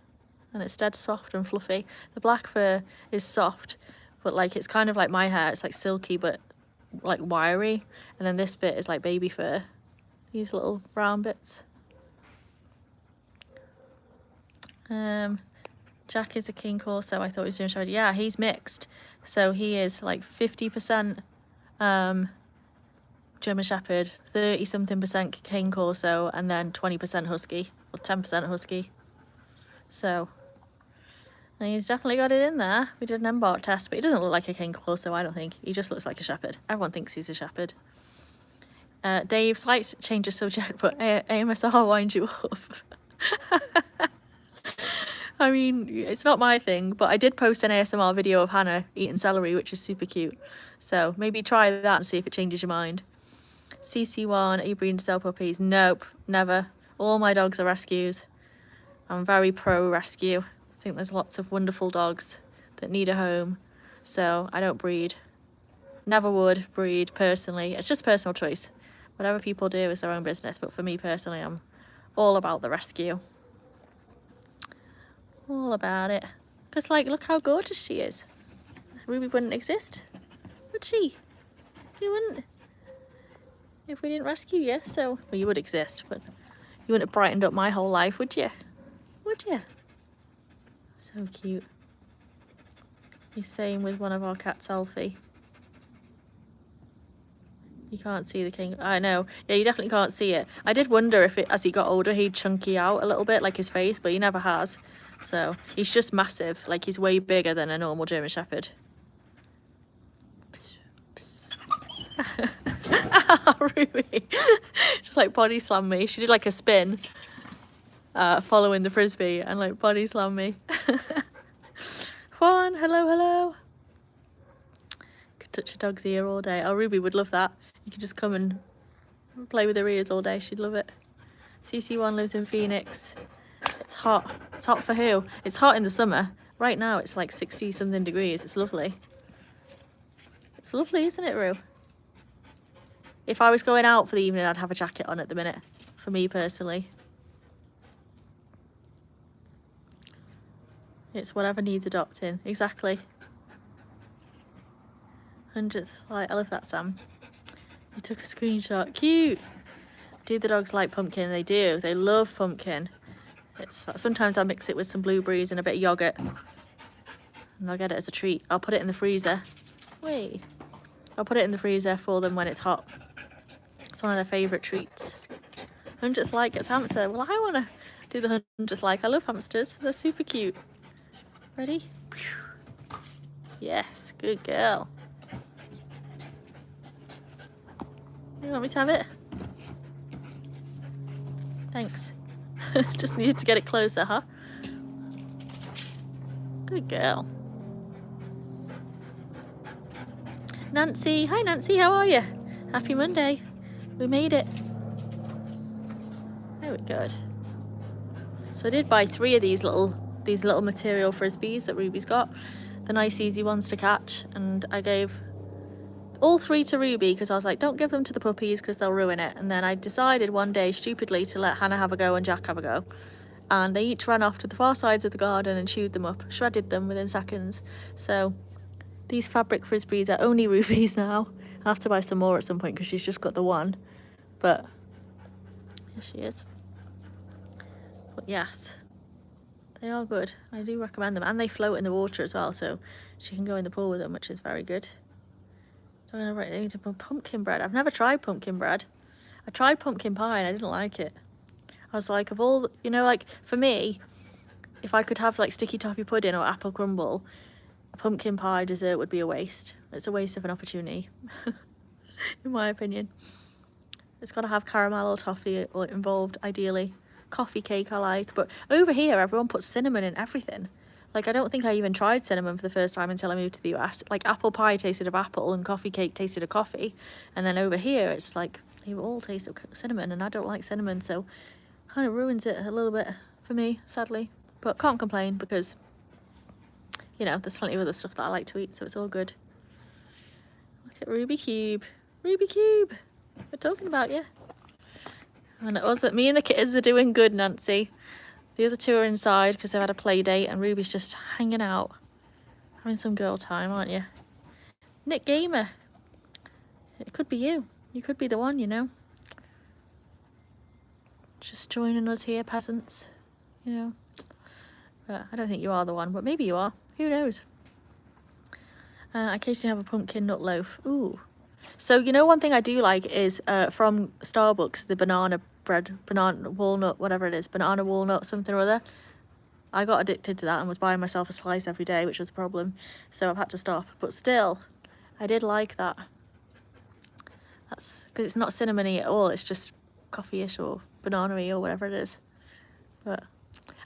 And it's dead soft and fluffy. The black fur is soft, but like it's kind of like my hair. It's like silky but like wiry. And then this bit is like baby fur. These little brown bits. Jack is a Cane Corso. I thought he was doing show. Yeah, he's mixed. So he is like 50% German Shepherd, 30-something% Cane Corso, and then 20% Husky, or 10% Husky. So he's definitely got it in there. We did an embark test, but he doesn't look like a Cane Corso, I don't think. He just looks like a shepherd. Everyone thinks he's a shepherd. Dave, slight change of subject, but AMSR winds you up. I mean, it's not my thing, but I did post an ASMR video of Hannah eating celery, which is super cute. So maybe try that and see if it changes your mind. CC1, are you breeding to sell puppies? Nope, never. All my dogs are rescues. I'm very pro rescue. I think there's lots of wonderful dogs that need a home. So I don't breed. Never would breed personally. It's just personal choice. Whatever people do is their own business. But for me personally, I'm all about the rescue. All about it. Because like, look how gorgeous she is. Ruby wouldn't exist, would she? You wouldn't. If we didn't rescue you, so... Well, you would exist, but you wouldn't have brightened up my whole life, would you? Would you? So cute. He's same with one of our cats, Alfie. You can't see the king. I know. Yeah, you definitely can't see it. I did wonder if, as he got older, he'd chunky out a little bit, like his face, but he never has. So, he's just massive. Like, he's way bigger than a normal German Shepherd. Psst, psst. Ruby. Just, like, body slammed me. She did, like, a spin, following the Frisbee, and, like, body slammed me. Juan, hello, hello. Could touch a dog's ear all day. Oh, Ruby would love that. You could just come and play with her ears all day. She'd love it. CC1 lives in Phoenix. It's hot. It's hot for who? It's hot in the summer. Right now it's like 60-something degrees. It's lovely. It's lovely, isn't it, Rue? If I was going out for the evening, I'd have a jacket on at the minute. For me, personally. It's whatever needs adopting. Exactly. 100th. Like, I love that, Sam. You took a screenshot. Cute. Do the dogs like pumpkin? They do. They love pumpkin. It's sometimes I'll mix it with some blueberries and a bit of yogurt, and they'll get it as a treat. I'll put it in the freezer. Wait. I'll put it in the freezer for them when it's hot. It's one of their favourite treats. 100th like gets hamster. Well, I want to do the 100th like. I love hamsters. They're super cute. Ready? Yes, good girl. You want me to have it? Thanks. Just needed to get it closer, huh? Good girl. Nancy. Hi, Nancy. How are you? Happy Monday. We made it. Very good. So I did buy 3 of these little material frisbees that Ruby's got. The nice easy ones to catch. And I gave all 3 to Ruby because I was like, don't give them to the puppies because they'll ruin it. And then I decided one day stupidly to let Hannah have a go and Jack have a go. And they each ran off to the far sides of the garden and chewed them up, shredded them within seconds. So these fabric frisbees are only Ruby's now. I'll have to buy some more at some point because she's just got the one. But here she is. But yes, they are good. I do recommend them. And they float in the water as well, so she can go in the pool with them, which is very good. Don't know, right, they need to put pumpkin bread. I've never tried pumpkin bread. I tried pumpkin pie and I didn't like it. I was like, of all, you know, like for me, if I could have like sticky toffee pudding or apple crumble, a pumpkin pie dessert would be a waste. It's a waste of an opportunity, in my opinion. It's got to have caramel or toffee or involved, ideally. Coffee cake I like, but over here everyone puts cinnamon in everything. Like, I don't think I even tried cinnamon for the first time until I moved to the US. Like, apple pie tasted of apple and coffee cake tasted of coffee. And then over here, it's like, they all taste of cinnamon, and I don't like cinnamon, so kind of ruins it a little bit for me, sadly. But can't complain because, you know, there's plenty of other stuff that I like to eat, so it's all good. Look at Ruby Cube. Ruby Cube! We're talking about you. And it was that me and the kids are doing good, Nancy. The other two are inside because they've had a play date, and Ruby's just hanging out, having some girl time, aren't you? Nick Gamer. It could be you. You could be the one, you know. Just joining us here, peasants. You know. But I don't think you are the one, but maybe you are. Who knows? I occasionally have a pumpkin nut loaf. Ooh. So, you know, one thing I do like is from Starbucks, the banana bread, banana walnut, whatever it is, banana walnut something or other. I got addicted to that and was buying myself a slice every day, which was a problem. So I've had to stop. But still, I did like that. That's because it's not cinnamony at all. It's just coffee-ish or banana-y or whatever it is. But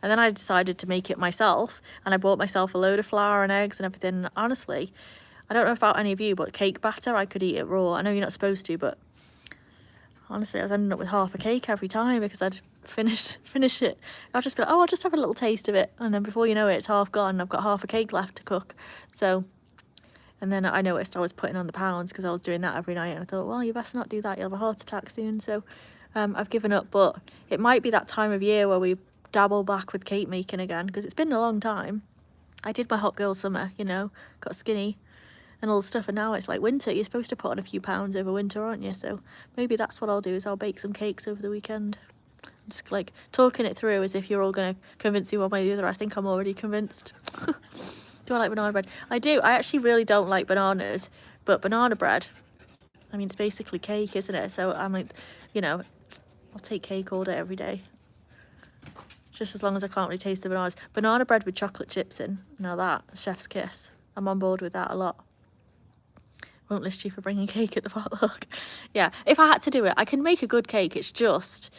and then I decided to make it myself, and I bought myself a load of flour and eggs and everything. Honestly, I don't know about any of you, but cake batter, I could eat it raw. I know you're not supposed to, but honestly, I was ending up with half a cake every time because I'd finish it. I'd just be like, oh, I'll just have a little taste of it. And then before you know it, it's half gone and I've got half a cake left to cook. So, and then I noticed I was putting on the pounds because I was doing that every night. And I thought, well, you best not do that. You'll have a heart attack soon. So I've given up, but it might be that time of year where we dabble back with cake making again because it's been a long time. I did my hot girl summer, you know, got skinny and all the stuff, and now it's like winter. You're supposed to put on a few pounds over winter, aren't you? So maybe that's what I'll do, is I'll bake some cakes over the weekend. Just like talking it through as if you're all going to convince you one way or the other. I think I'm already convinced. Do I like banana bread? I do. I actually really don't like bananas, but banana bread, I mean, it's basically cake, isn't it? So I'm like, you know, I'll take cake all day, every day. Just as long as I can't really taste the bananas. Banana bread with chocolate chips in. Now that, chef's kiss. I'm on board with that a lot. Won't list you for bringing cake at the potluck. Yeah, if I had to do it, I can make a good cake. It's just,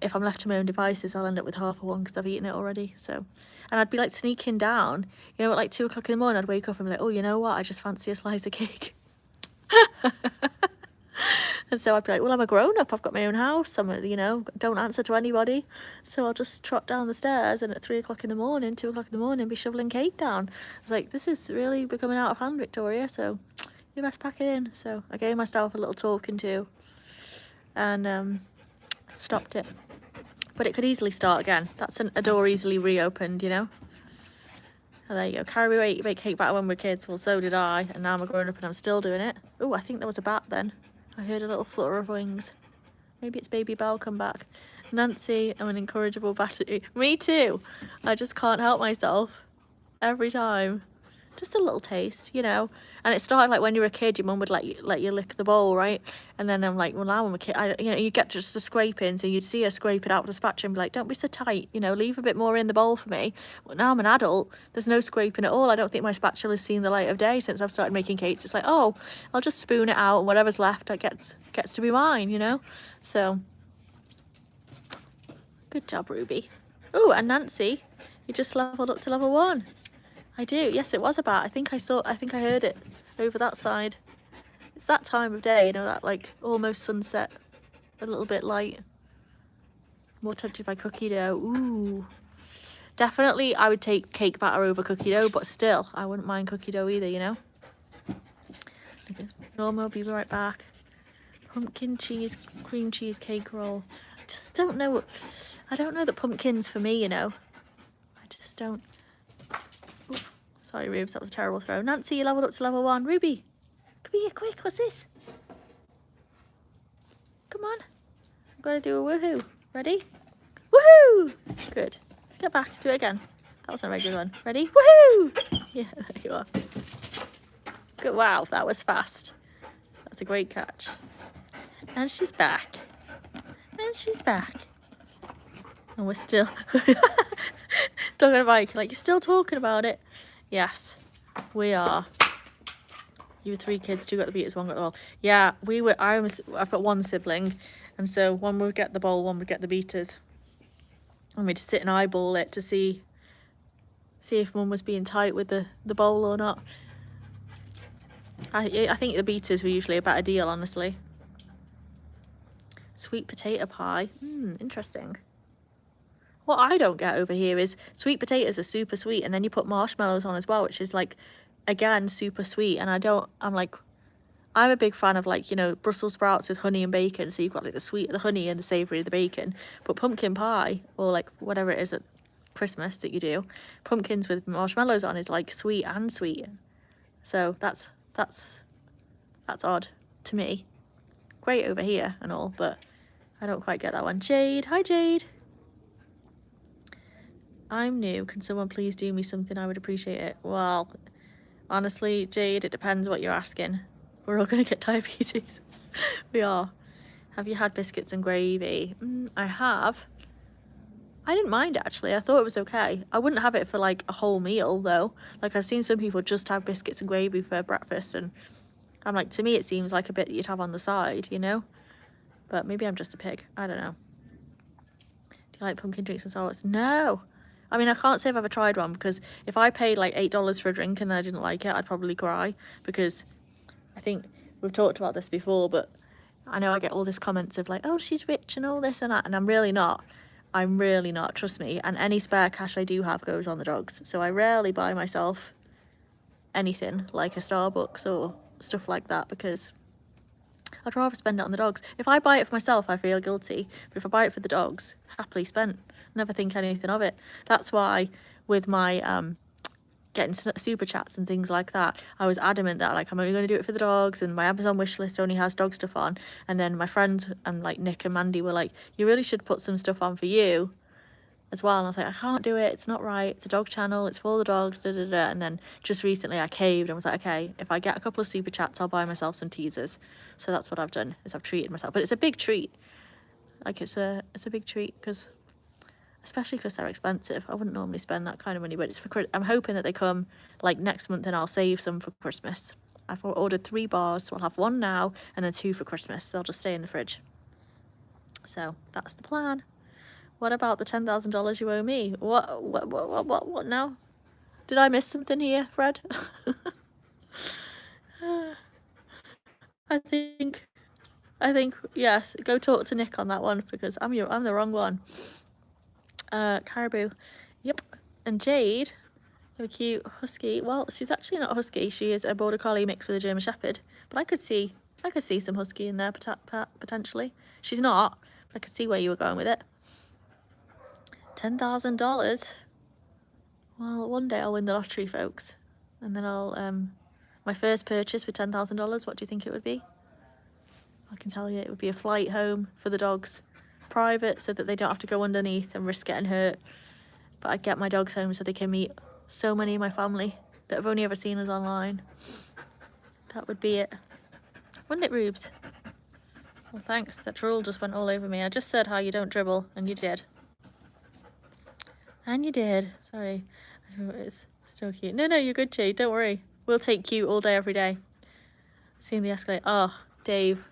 if I'm left to my own devices, I'll end up with half of one because I've eaten it already. So, and I'd be like sneaking down, you know, at like 2 o'clock in the morning, I'd wake up and be like, oh, you know what? I just fancy a slice of cake. And so I'd be like, well, I'm a grown-up, I've got my own house, I'm, you know, don't answer to anybody, so I'll just trot down the stairs and at 3 o'clock in the morning, 2 o'clock in the morning, be shoveling cake down. I was like, this is really becoming out of hand, Victoria, so you best pack it in. So I gave myself a little talking to and stopped it. But it could easily start again. That's a door easily reopened, you know. And there you go. Carrie, we make cake batter when we were kids. Well, so did I, and now I'm a grown-up and I'm still doing it. Oh, I think there was a bat then. I heard a little flutter of wings. Maybe it's Baby Belle come back. Nancy, I'm an incorrigible battery. Me too. I just can't help myself. Every time. Just a little taste, you know. And it started like when you were a kid, your mum would let you lick the bowl, right? And then I'm like, well, now I'm a kid, you know, you get just a scraping, so you'd see her scrape it out with a spatula and be like, don't be so tight, you know, leave a bit more in the bowl for me. But now I'm an adult, there's no scraping at all. I don't think my spatula's seen the light of day since I've started making cakes. It's like, oh, I'll just spoon it out and whatever's left, it gets to be mine, you know? So, good job, Ruby. Oh, and Nancy, you just leveled up to level 1. I do. Yes, it was a bat. I think I heard it over that side. It's that time of day, you know, that like almost sunset, a little bit light. More tempted by cookie dough. Ooh. Definitely I would take cake batter over cookie dough, but still, I wouldn't mind cookie dough either, you know. Okay. Norma will be right back. Pumpkin cheese, cream cheese cake roll. I just don't know. I don't know that pumpkin's for me, you know. I just don't. Ooh. Sorry, Rubes, that was a terrible throw. Nancy, you leveled up to level 1. Ruby, Come here, quick. What's this? Come on. I'm going to do a woohoo. Ready? Woohoo! Good. Get back. Do it again. That wasn't a very good one. Ready? Woohoo! Yeah, there you are. Good. Wow, that was fast. That's a great catch. And she's back. And she's back. And we're still talking about, like, you're still talking about it. Yes, we are. You were 3 kids, 2 got the beaters, 1 got the bowl. Yeah, I've got 1 sibling, and so one would get the bowl, one would get the beaters. And we'd sit and eyeball it to see if Mum was being tight with the bowl or not. I think the beaters were usually a better deal, honestly. Sweet potato pie. Interesting. What I don't get over here is sweet potatoes are super sweet, and then you put marshmallows on as well, which is like, again, super sweet. And I'm a big fan of, like, you know, Brussels sprouts with honey and bacon. So you've got like the sweet of the honey and the savoury of the bacon. But pumpkin pie, or like whatever it is at Christmas that you do, pumpkins with marshmallows on is like sweet and sweet. So that's odd to me. Great over here and all, but I don't quite get that one. Jade, hi Jade. I'm new. Can someone please do me something? I would appreciate it. Well, honestly, Jade, it depends what you're asking. We're all going to get diabetes. We are. Have you had biscuits and gravy? I have. I didn't mind, actually. I thought it was okay. I wouldn't have it for like a whole meal though. Like, I've seen some people just have biscuits and gravy for breakfast, and I'm like, to me it seems like a bit that you'd have on the side, you know? But maybe I'm just a pig. I don't know. Do you like pumpkin drinks and sours? No. I mean, I can't say I've ever tried one, because if I paid like $8 for a drink and then I didn't like it, I'd probably cry, because I think we've talked about this before, but I know I get all this comments of like, oh, she's rich and all this and that, and I'm really not. I'm really not, trust me. And any spare cash I do have goes on the dogs. So I rarely buy myself anything like a Starbucks or stuff like that, because I'd rather spend it on the dogs. If I buy it for myself, I feel guilty. But if I buy it for the dogs, happily spent. Never think anything of it. That's why with my getting super chats and things like that, I was adamant that like I'm only going to do it for the dogs, and my Amazon wish list only has dog stuff on. And then my friends and like Nick and Mandy were like, you really should put some stuff on for you as well. And I was like, I can't do it, it's not right, it's a dog channel, it's for the dogs, da, da, da. And then just recently I caved and was like, okay, if I get a couple of super chats, I'll buy myself some teasers. So that's what I've done, is I've treated myself. But it's a big treat. Like, it's a big treat, because especially because they're expensive. I wouldn't normally spend that kind of money, but it's for, I'm hoping that they come like next month, and I'll save some for Christmas. I've ordered 3 bars, so I'll have 1 now and then 2 for Christmas. They'll just stay in the fridge. So that's the plan. What about the $10,000 you owe me? What now? Did I miss something here, Fred? I think yes. Go talk to Nick on that one, because I'm the wrong one. Caribou, yep. And Jade, a cute husky. Well, she's actually not a husky. She is a border collie mixed with a German shepherd. But I could see some husky in there potentially. She's not, but I could see where you were going with it. $10,000. Well, one day I'll win the lottery, folks, and then I'll my first purchase with $10,000. What do you think it would be? I can tell you, it would be a flight home for the dogs. Private, so that they don't have to go underneath and risk getting hurt. But I'd get my dogs home so they can meet so many of my family that have only ever seen us online. That would be it. Wouldn't it, Rubes? Well, thanks. That drool just went all over me. I just said how you don't dribble, and you did. And you did. Sorry. It's still cute. No, you're good, Jade. Don't worry. We'll take cute all day, every day. Seeing the Escalade. Oh, Dave.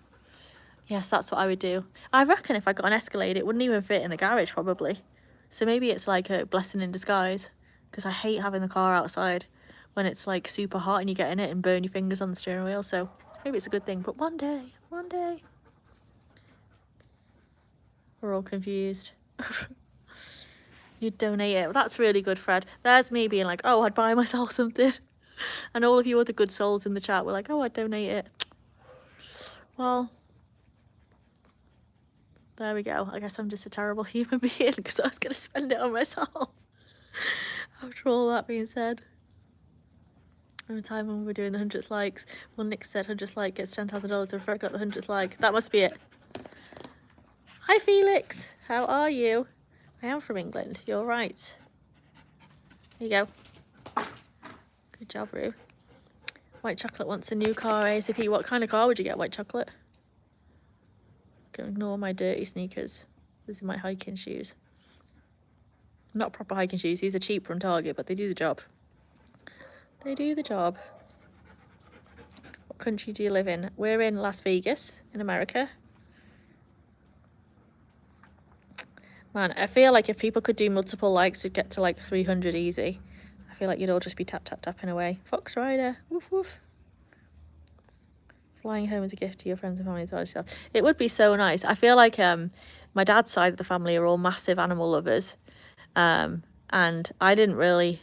Yes, that's what I would do. I reckon if I got an Escalade, it wouldn't even fit in the garage, probably. So maybe it's like a blessing in disguise, because I hate having the car outside when it's like super hot and you get in it and burn your fingers on the steering wheel. So maybe it's a good thing. But one day. We're all confused. You'd donate it. Well, that's really good, Fred. There's me being like, oh, I'd buy myself something. And all of you other good souls in the chat were like, oh, I'd donate it. Well, there we go. I guess I'm just a terrible human being, because I was going to spend it on myself. After all that being said. Every time when we were doing the 100th likes, well, Nick said 100th like gets $10,000, so I got the 100th like. That must be it. Hi, Felix. How are you? I am from England. You're right. There you go. Good job, Rue. White chocolate wants a new car ASAP. What kind of car would you get, white chocolate? Can ignore my dirty sneakers. These are my hiking shoes. Not proper hiking shoes. These are cheap from Target, but they do the job. They do the job. What country do you live in? We're in Las Vegas, in America. Man, I feel like if people could do multiple likes, we'd get to like 300 easy. I feel like you'd all just be tap, tap, tapping away. Fox Rider. Woof, woof. Flying home as a gift to your friends and family as well as yourself. It would be so nice. I feel like my dad's side of the family are all massive animal lovers. And I didn't really...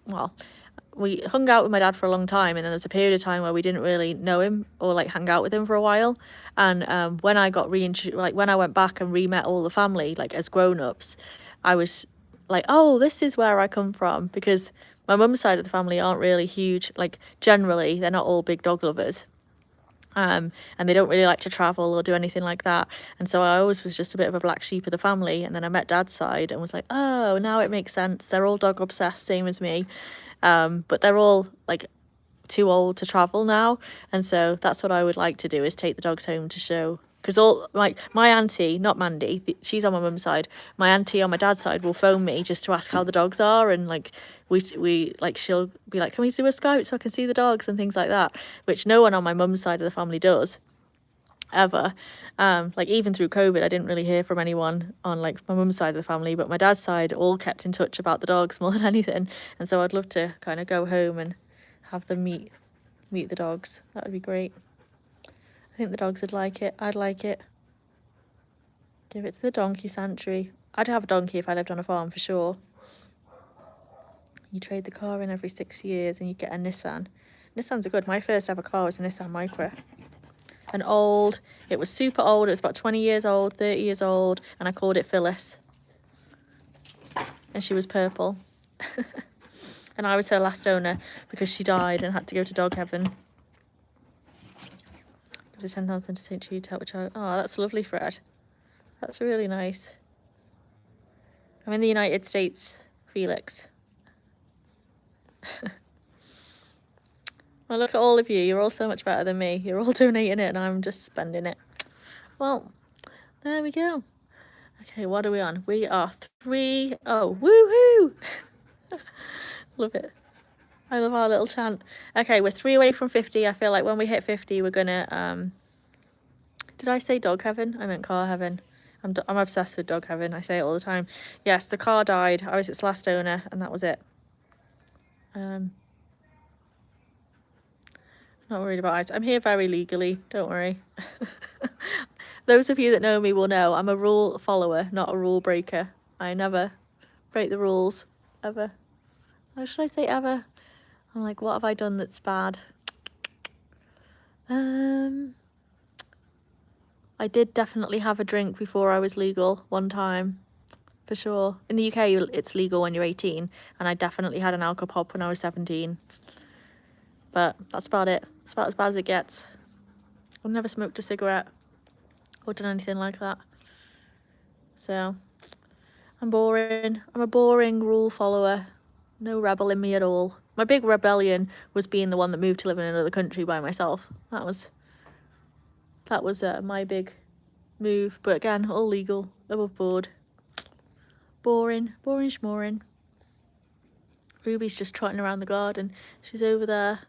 Well, we hung out with my dad for a long time, and then there's a period of time where we didn't really know him or like hang out with him for a while. And when I got when I went back and re-met all the family, like as grown-ups, I was like, oh, this is where I come from, because my mum's side of the family aren't really huge. Like generally, they're not all big dog lovers. And they don't really like to travel or do anything like that. And so I always was just a bit of a black sheep of the family. And then I met dad's side and was like, oh, now it makes sense. They're all dog obsessed, same as me. But they're all like too old to travel now. And so that's what I would like to do, is take the dogs home to show. Because all like my auntie, not Mandy, she's on my mum's side. My auntie on my dad's side will phone me just to ask how the dogs are, and like we like she'll be like, can we do a Skype so I can see the dogs and things like that, which no one on my mum's side of the family does ever. Like even through COVID, I didn't really hear from anyone on like my mum's side of the family, but my dad's side all kept in touch about the dogs more than anything. And so I'd love to kind of go home and have them meet the dogs. That would be great. I think the dogs would like it. I'd like it. Give it to the donkey sanctuary. I'd have a donkey if I lived on a farm for sure. You trade the car in every 6 years and you get a Nissan. Nissans are good. My first ever car was a Nissan Micra. An old, it was super old. It was about 20 years old, 30 years old. And I called it Phyllis. And she was purple. And I was her last owner because she died and had to go to dog heaven. It was 10,000 to St. Jude to help a child. Oh, that's lovely, Fred. That's really nice. I'm in the United States, Felix. Well, look at all of you. You're all so much better than me. You're all donating it and I'm just spending it. Well, there we go. Okay, what are we on? We are 3. Oh, woohoo! Love it. I love our little chant. Okay, we're 3 away from 50. I feel like when we hit 50, we're gonna... Did I say dog heaven? I meant car heaven. I'm obsessed with dog heaven. I say it all the time. Yes, the car died. I was its last owner, and that was it. Not worried about ice. I'm here very legally. Don't worry. Those of you that know me will know I'm a rule follower, not a rule breaker. I never break the rules, ever. How should I say ever? I'm like, what have I done that's bad? I did definitely have a drink before I was legal one time, for sure. In the UK, it's legal when you're 18, and I definitely had an alcohol pop when I was 17. But that's about it. It's about as bad as it gets. I've never smoked a cigarette or done anything like that. So, I'm boring. I'm a boring rule follower. No rebel in me at all. My big rebellion was being the one that moved to live in another country by myself. That was my big move. But again, all legal, above board. Boring schmoring. Ruby's just trotting around the garden. She's over there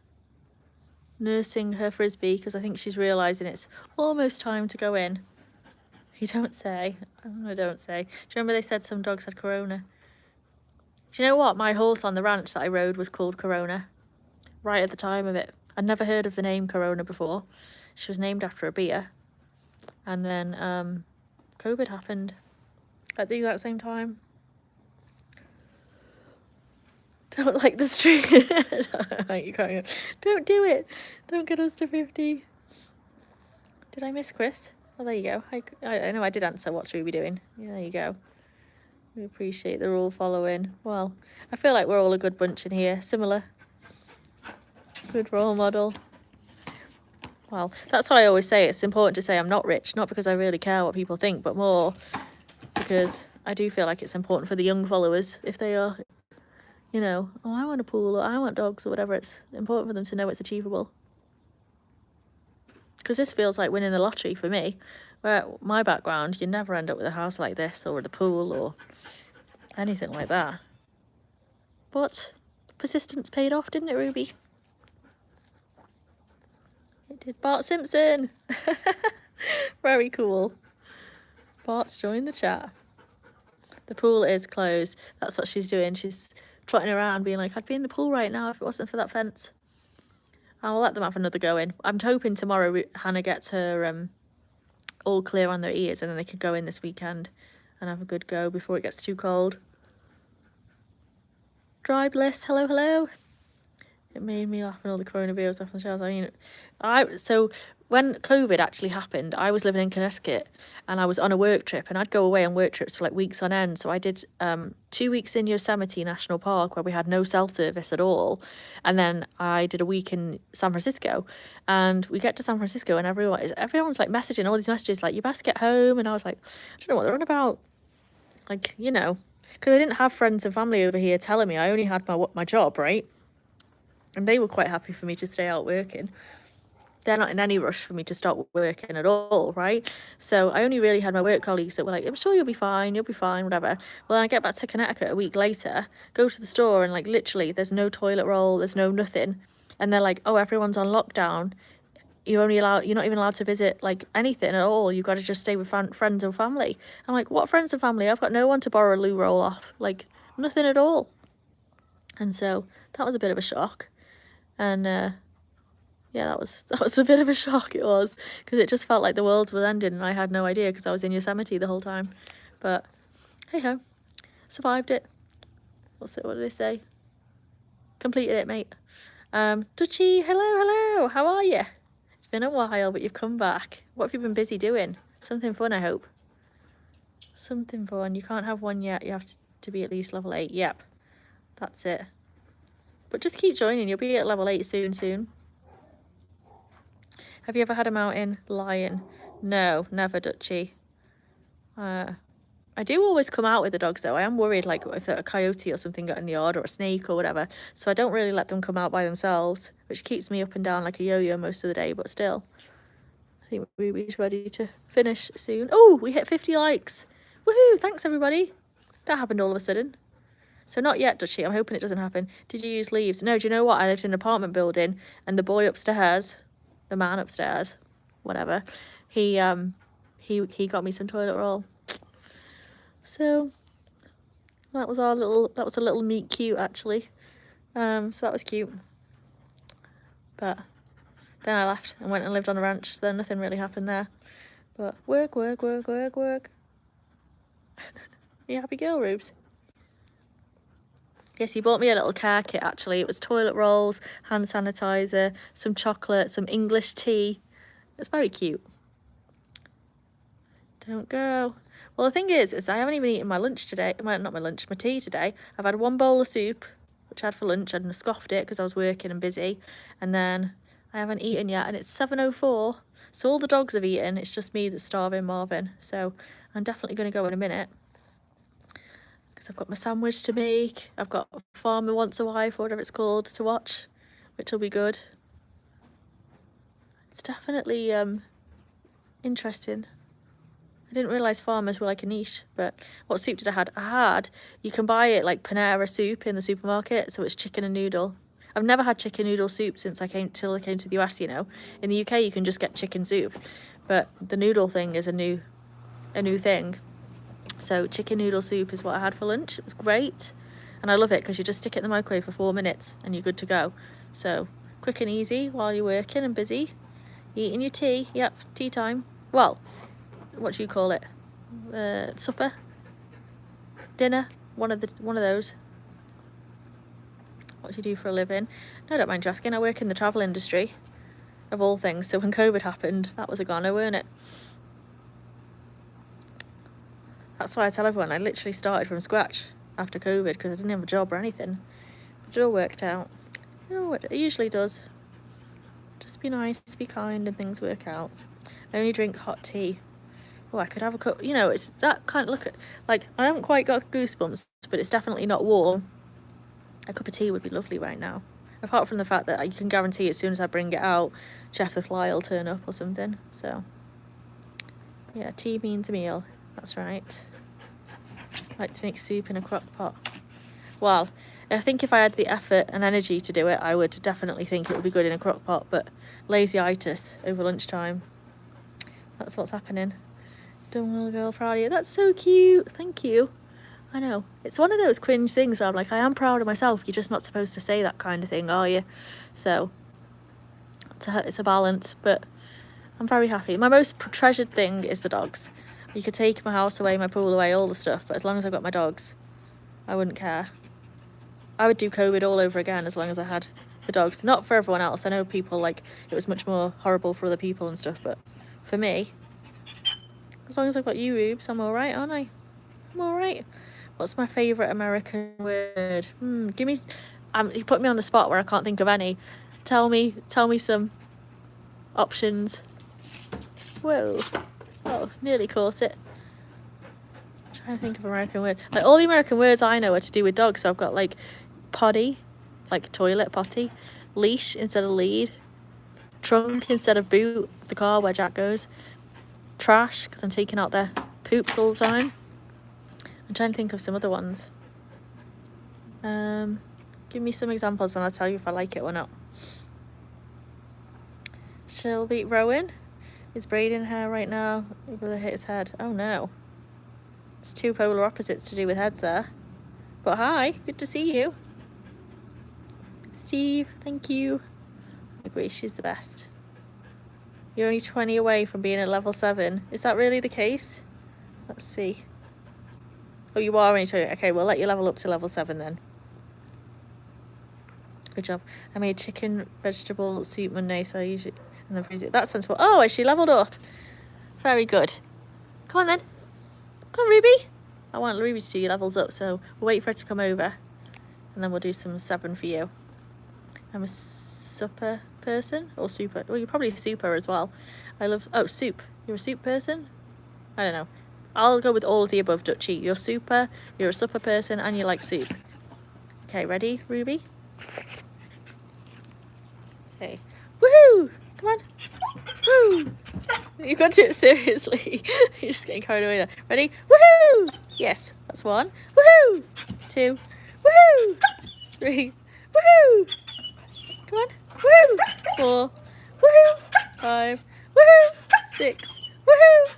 nursing her frisbee because I think she's realising it's almost time to go in. You don't say. I don't say. Do you remember they said some dogs had corona? Do you know what? My horse on the ranch that I rode was called Corona. Right at the time of it. I'd never heard of the name Corona before. She was named after a beer. And then COVID happened at the exact same time. Don't like the street. Don't do it. Don't get us to 50. Did I miss Chris? Oh, there you go. I know I did answer what's Ruby doing. Yeah, there you go. We appreciate the rule following. Well, I feel like we're all a good bunch in here. Similar Good role model. Well, that's why I always say it's important to say I'm not rich, not because I really care what people think, but more because I do feel like it's important for the young followers, if they are, you know, oh, I want a pool or I want dogs or whatever, it's important for them to know it's achievable. Because this feels like winning the lottery for me, where my background, you never end up with a house like this or with a pool or anything like that. But persistence paid off, didn't it, Ruby? It did. Bart Simpson! Very cool. Bart's joined the chat. The pool is closed. That's what she's doing. She's trotting around being like, I'd be in the pool right now if it wasn't for that fence. I'll let them have another go in. I'm hoping tomorrow Hannah gets her all clear on their ears and then they could go in this weekend and have a good go before it gets too cold. Dry Bliss, hello, hello. It made me laugh when all the coronavirus off the shelves. I mean, so when COVID actually happened, I was living in Connecticut and I was on a work trip, and I'd go away on work trips for like weeks on end. So I did 2 weeks in Yosemite National Park where we had no cell service at all. And then I did a week in San Francisco, and we get to San Francisco and everyone's like messaging all these messages like, you best get home. And I was like, I don't know what they're on about. Like, you know, because I didn't have friends and family over here telling me. I only had my job, right? And they were quite happy for me to stay out working. They're not in any rush for me to start working at all, right? So I only really had my work colleagues that were like, I'm sure you'll be fine, whatever. Well, then I get back to Connecticut a week later, go to the store, and like literally there's no toilet roll, there's no nothing. And they're like, oh, everyone's on lockdown. You're not even allowed to visit like anything at all. You've got to just stay with friends and family. I'm like, what friends and family? I've got no one to borrow a loo roll off, like nothing at all. And so that was a bit of a shock. And yeah, that was a bit of a shock, it was, because it just felt like the world was ending and I had no idea because I was in Yosemite the whole time. But hey ho, survived it. What do they say? Completed it, mate. Dutchie, hello, how are you? It's been a while, but you've come back. What have you been busy doing? Something fun, I hope. Something fun. You can't have one yet. You have to be at least level 8. Yep, that's it. But just keep joining. You'll be at level 8 soon. Have you ever had a mountain lion? No, never, Dutchie. I do always come out with the dogs though. I am worried like if a coyote or something got in the yard or a snake or whatever. So I don't really let them come out by themselves, which keeps me up and down like a yo-yo most of the day, but still. I think Ruby's ready to finish soon. Oh, we hit 50 likes. Woohoo, thanks everybody. That happened all of a sudden. So not yet, Dutchie. I'm hoping it doesn't happen. Did you use leaves? No, do you know what? I lived in an apartment building and the boy upstairs, the man upstairs, whatever, he got me some toilet roll. So that was a little meet cute actually. So that was cute. But then I left and went and lived on a ranch, so nothing really happened there. But work. You happy girl, Rubes? Yes, he bought me a little care kit actually. It was toilet rolls, hand sanitizer, some chocolate, some English tea. It's very cute. Don't go. Well, the thing is I haven't even eaten my lunch today. Not my lunch, my tea today. I've had one bowl of soup, which I had for lunch, and scoffed it because I was working and busy. And then I haven't eaten yet, and it's 7:04. So all the dogs have eaten. It's just me that's starving, Marvin. So I'm definitely going to go in a minute. Because I've got my sandwich to make. I've got Farmer Wants a Wife, or whatever it's called, to watch, which will be good. It's definitely interesting. I didn't realise farmers were like a niche, but what soup did I had? You can buy it like Panera soup in the supermarket, so it's chicken and noodle. I've never had chicken noodle soup since I came to the US, you know. In the UK you can just get chicken soup, but the noodle thing is a new thing. So chicken noodle soup is what I had for lunch. It was great, and I love it because you just stick it in the microwave for 4 minutes and you're good to go. So quick and easy while you're working and busy. Eating your tea. Yep, tea time. Well, what do you call it? Supper, dinner, one of those. What do you do for a living? No, I don't mind you asking. I work in the travel industry, of all things. So when COVID happened, that was a goner, weren't it? That's why I tell everyone I literally started from scratch after COVID because I didn't have a job or anything. But it all worked out. It usually does. Just be nice, be kind, and things work out. I only drink hot tea. Oh, I could have a cup. You know, it's that kind of, look at, like, I haven't quite got goosebumps, but it's definitely not warm. A cup of tea would be lovely right now. Apart from the fact that you can guarantee as soon as I bring it out, Chef the Fly will turn up or something. So, yeah, tea means a meal. That's right. I like to make soup in a crock pot. Well, I think if I had the effort and energy to do it, I would definitely think it would be good in a crock pot, but lazy-itis over lunchtime. That's what's happening. Done well, girl, proud of you. That's so cute. Thank you. I know. It's one of those cringe things where I'm like, I am proud of myself. You're just not supposed to say that kind of thing, are you? So, it's a balance, but I'm very happy. My most treasured thing is the dogs. You could take my house away, my pool away, all the stuff, but as long as I've got my dogs, I wouldn't care. I would do COVID all over again as long as I had the dogs. Not for everyone else. I know people, like, it was much more horrible for other people and stuff, but for me, as long as I've got you, Rubes, I'm all right, aren't I? I'm all right. What's my favourite American word? Give me... you put me on the spot where I can't think of any. Tell me some options. Whoa. Oh, nearly caught it. I'm trying to think of American word. Like, all the American words I know are to do with dogs. So I've got, like, potty, like toilet, potty. Leash instead of lead. Trunk instead of boot, the car where Jack goes. Trash, because I'm taking out their poops all the time. I'm trying to think of some other ones. Give me some examples and I'll tell you if I like it or not. Shelby Rowan is braiding hair right now. Your brother hit his head. Oh no. It's two polar opposites to do with heads there. But hi, good to see you. Steve, thank you. I agree, she's the best. You're only 20 away from being at level 7. Is that really the case? Let's see. Oh, you are only 20. Okay, we'll let you level up to level 7 then. Good job. I made chicken vegetable soup Monday, so I usually... and then freeze it. That's sensible. Oh, she leveled up. Very good. Come on then. Come on, Ruby. I want Ruby to do your levels up, so we'll wait for her to come over. And then we'll do some 7 for you. I'm a supper person or super. Well, you're probably super as well. I love... oh, soup. You're a soup person? I don't know. I'll go with all of the above, Dutchie. You're super, you're a supper person, and you like soup. Okay, ready, Ruby? Okay. Woohoo! Come on. Woo! You've got to do it seriously. You're just getting carried away there. Ready? Woohoo! Yes, that's 1. Woohoo! 2. Woohoo! 3. Woohoo! Come on. Woohoo! 4. Woohoo! 5. Woohoo! 6. Woohoo!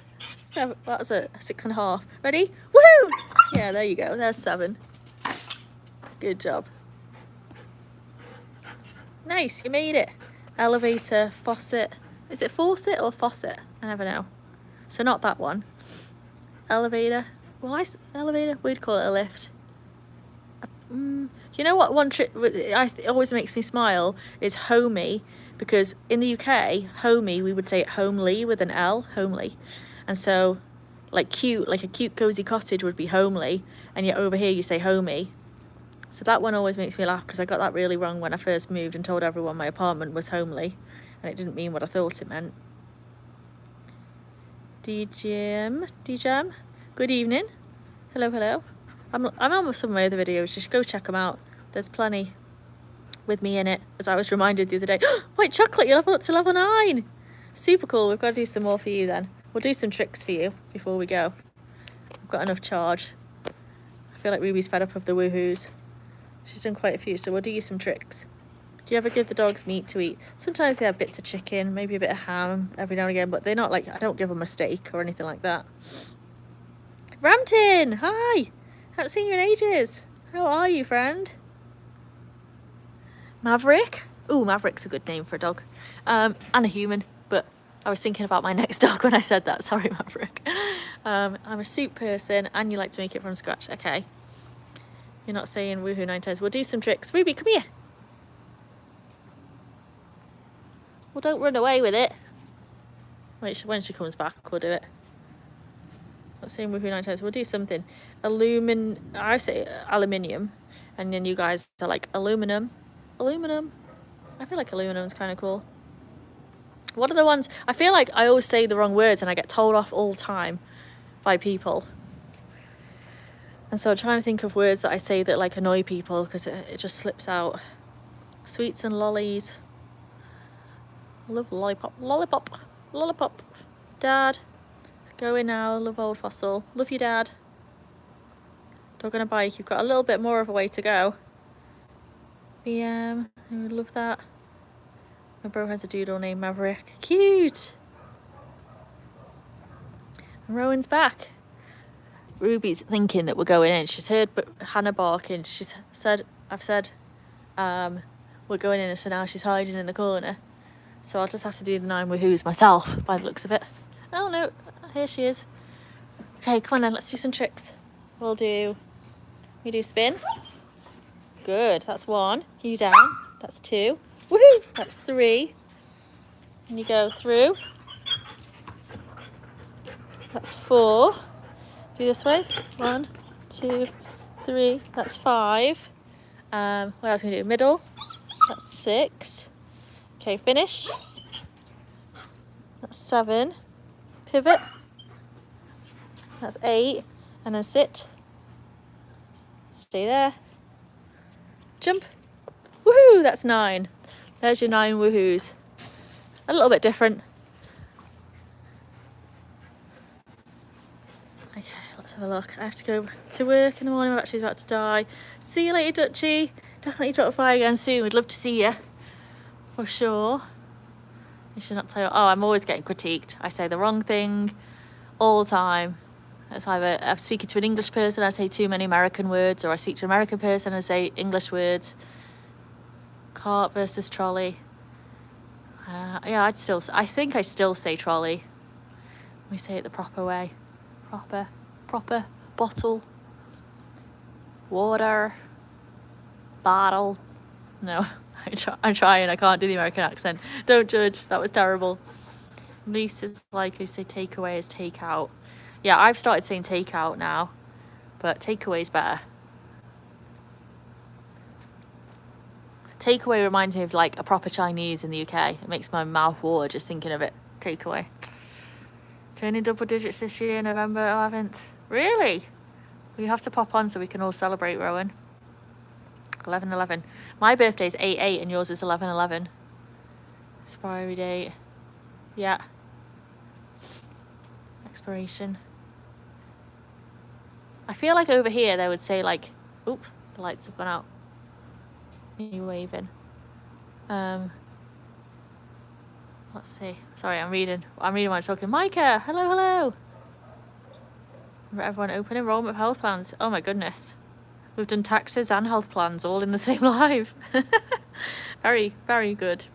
7. That was a 6.5. Ready? Woohoo! Yeah, there you go. There's 7. Good job. Nice, you made it. Elevator, faucet. Is it faucet or faucet? I never know. So not that one. Elevator. Well, elevator. We'd call it a lift. You know what? One trick it always makes me smile is homey, because in the UK, homey we would say it homely with an L, homely. And so, like cute, like a cute cozy cottage would be homely, and yet over here you say homey. So that one always makes me laugh because I got that really wrong when I first moved and told everyone my apartment was homely, and it didn't mean what I thought it meant. DJM, good evening. Hello, hello. I'm on with some of my other videos, just go check them out. There's plenty with me in it, as I was reminded the other day. White chocolate, you leveled up to level 9. Super cool. We've got to do some more for you then. We'll do some tricks for you before we go. I've got enough charge. I feel like Ruby's fed up of the woohoos. She's done quite a few, so we'll do you some tricks. Do you ever give the dogs meat to eat? Sometimes they have bits of chicken, maybe a bit of ham every now and again, but they're not like, I don't give them a steak or anything like that. Ramtin, hi! Haven't seen you in ages. How are you, friend? Maverick? Ooh, Maverick's a good name for a dog. And a human, but I was thinking about my next dog when I said that. Sorry, Maverick. I'm a soup person, and you like to make it from scratch. Okay. You're not saying woohoo 9 times. We'll do some tricks. Ruby, come here. Well, don't run away with it. Wait, when she comes back, we'll do it. Not saying woohoo 9 times. We'll do something. I say aluminium, and then you guys are like aluminum. Aluminum. I feel like aluminum's kind of cool. What are the ones? I feel like I always say the wrong words and I get told off all the time by people. And so I'm trying to think of words that I say that like annoy people because it just slips out. Sweets and lollies. I love lollipop. Lollipop. Lollipop. Dad. Go in now. Love Old Fossil. Love you, Dad. Dog on a bike. You've got a little bit more of a way to go. BM. I would love that. My bro has a doodle named Maverick. Cute. And Rowan's back. Ruby's thinking that we're going in. She's heard Hannah barking. She's said, I've said, we're going in, so now she's hiding in the corner. So I'll just have to do the 9 woohoos myself by the looks of it. Oh no, here she is. Okay, come on then, let's do some tricks. We'll do, you do spin. Good, that's 1. You down, that's 2. Woohoo, that's 3. And you go through. That's 4. Do this way. 1, 2, 3. That's 5. What else can we do? Middle. That's 6. Okay, finish. That's 7. Pivot. That's 8. And then sit. Stay there. Jump. Woohoo! That's 9. There's your 9 woohoos. A little bit different. Okay, let's have a look. I have to go to work in the morning. My battery's about to die. See you later, Dutchie. Definitely drop by again soon. We'd love to see you. For sure. I should not tell you. Oh, I'm always getting critiqued. I say the wrong thing all the time. It's either I'm speaking to an English person, I say too many American words, or I speak to an American person, I say English words. Cart versus trolley. Yeah, I think I still say trolley. We say it the proper way. Proper. Bottle. Water. Bottle. No, I'm trying. I can't do the American accent. Don't judge. That was terrible. At least it's like you say takeaway is takeout. Yeah, I've started saying takeout now, but takeaway's better. Takeaway reminds me of like a proper Chinese in the UK. It makes my mouth water just thinking of it. Takeaway. Turning double digits this year, November 11th. Really? We have to pop on so we can all celebrate, Rowan. 11/11. My birthday's 8/8 and yours is 11/11. Expiry date. Yeah. Expiration. I feel like over here they would say like, oop, the lights have gone out. Me waving. Let's see. Sorry, I'm reading while I'm talking. Micah, hello. Everyone open enrollment of health plans. Oh my goodness. We've done taxes and health plans all in the same live. Very, very good.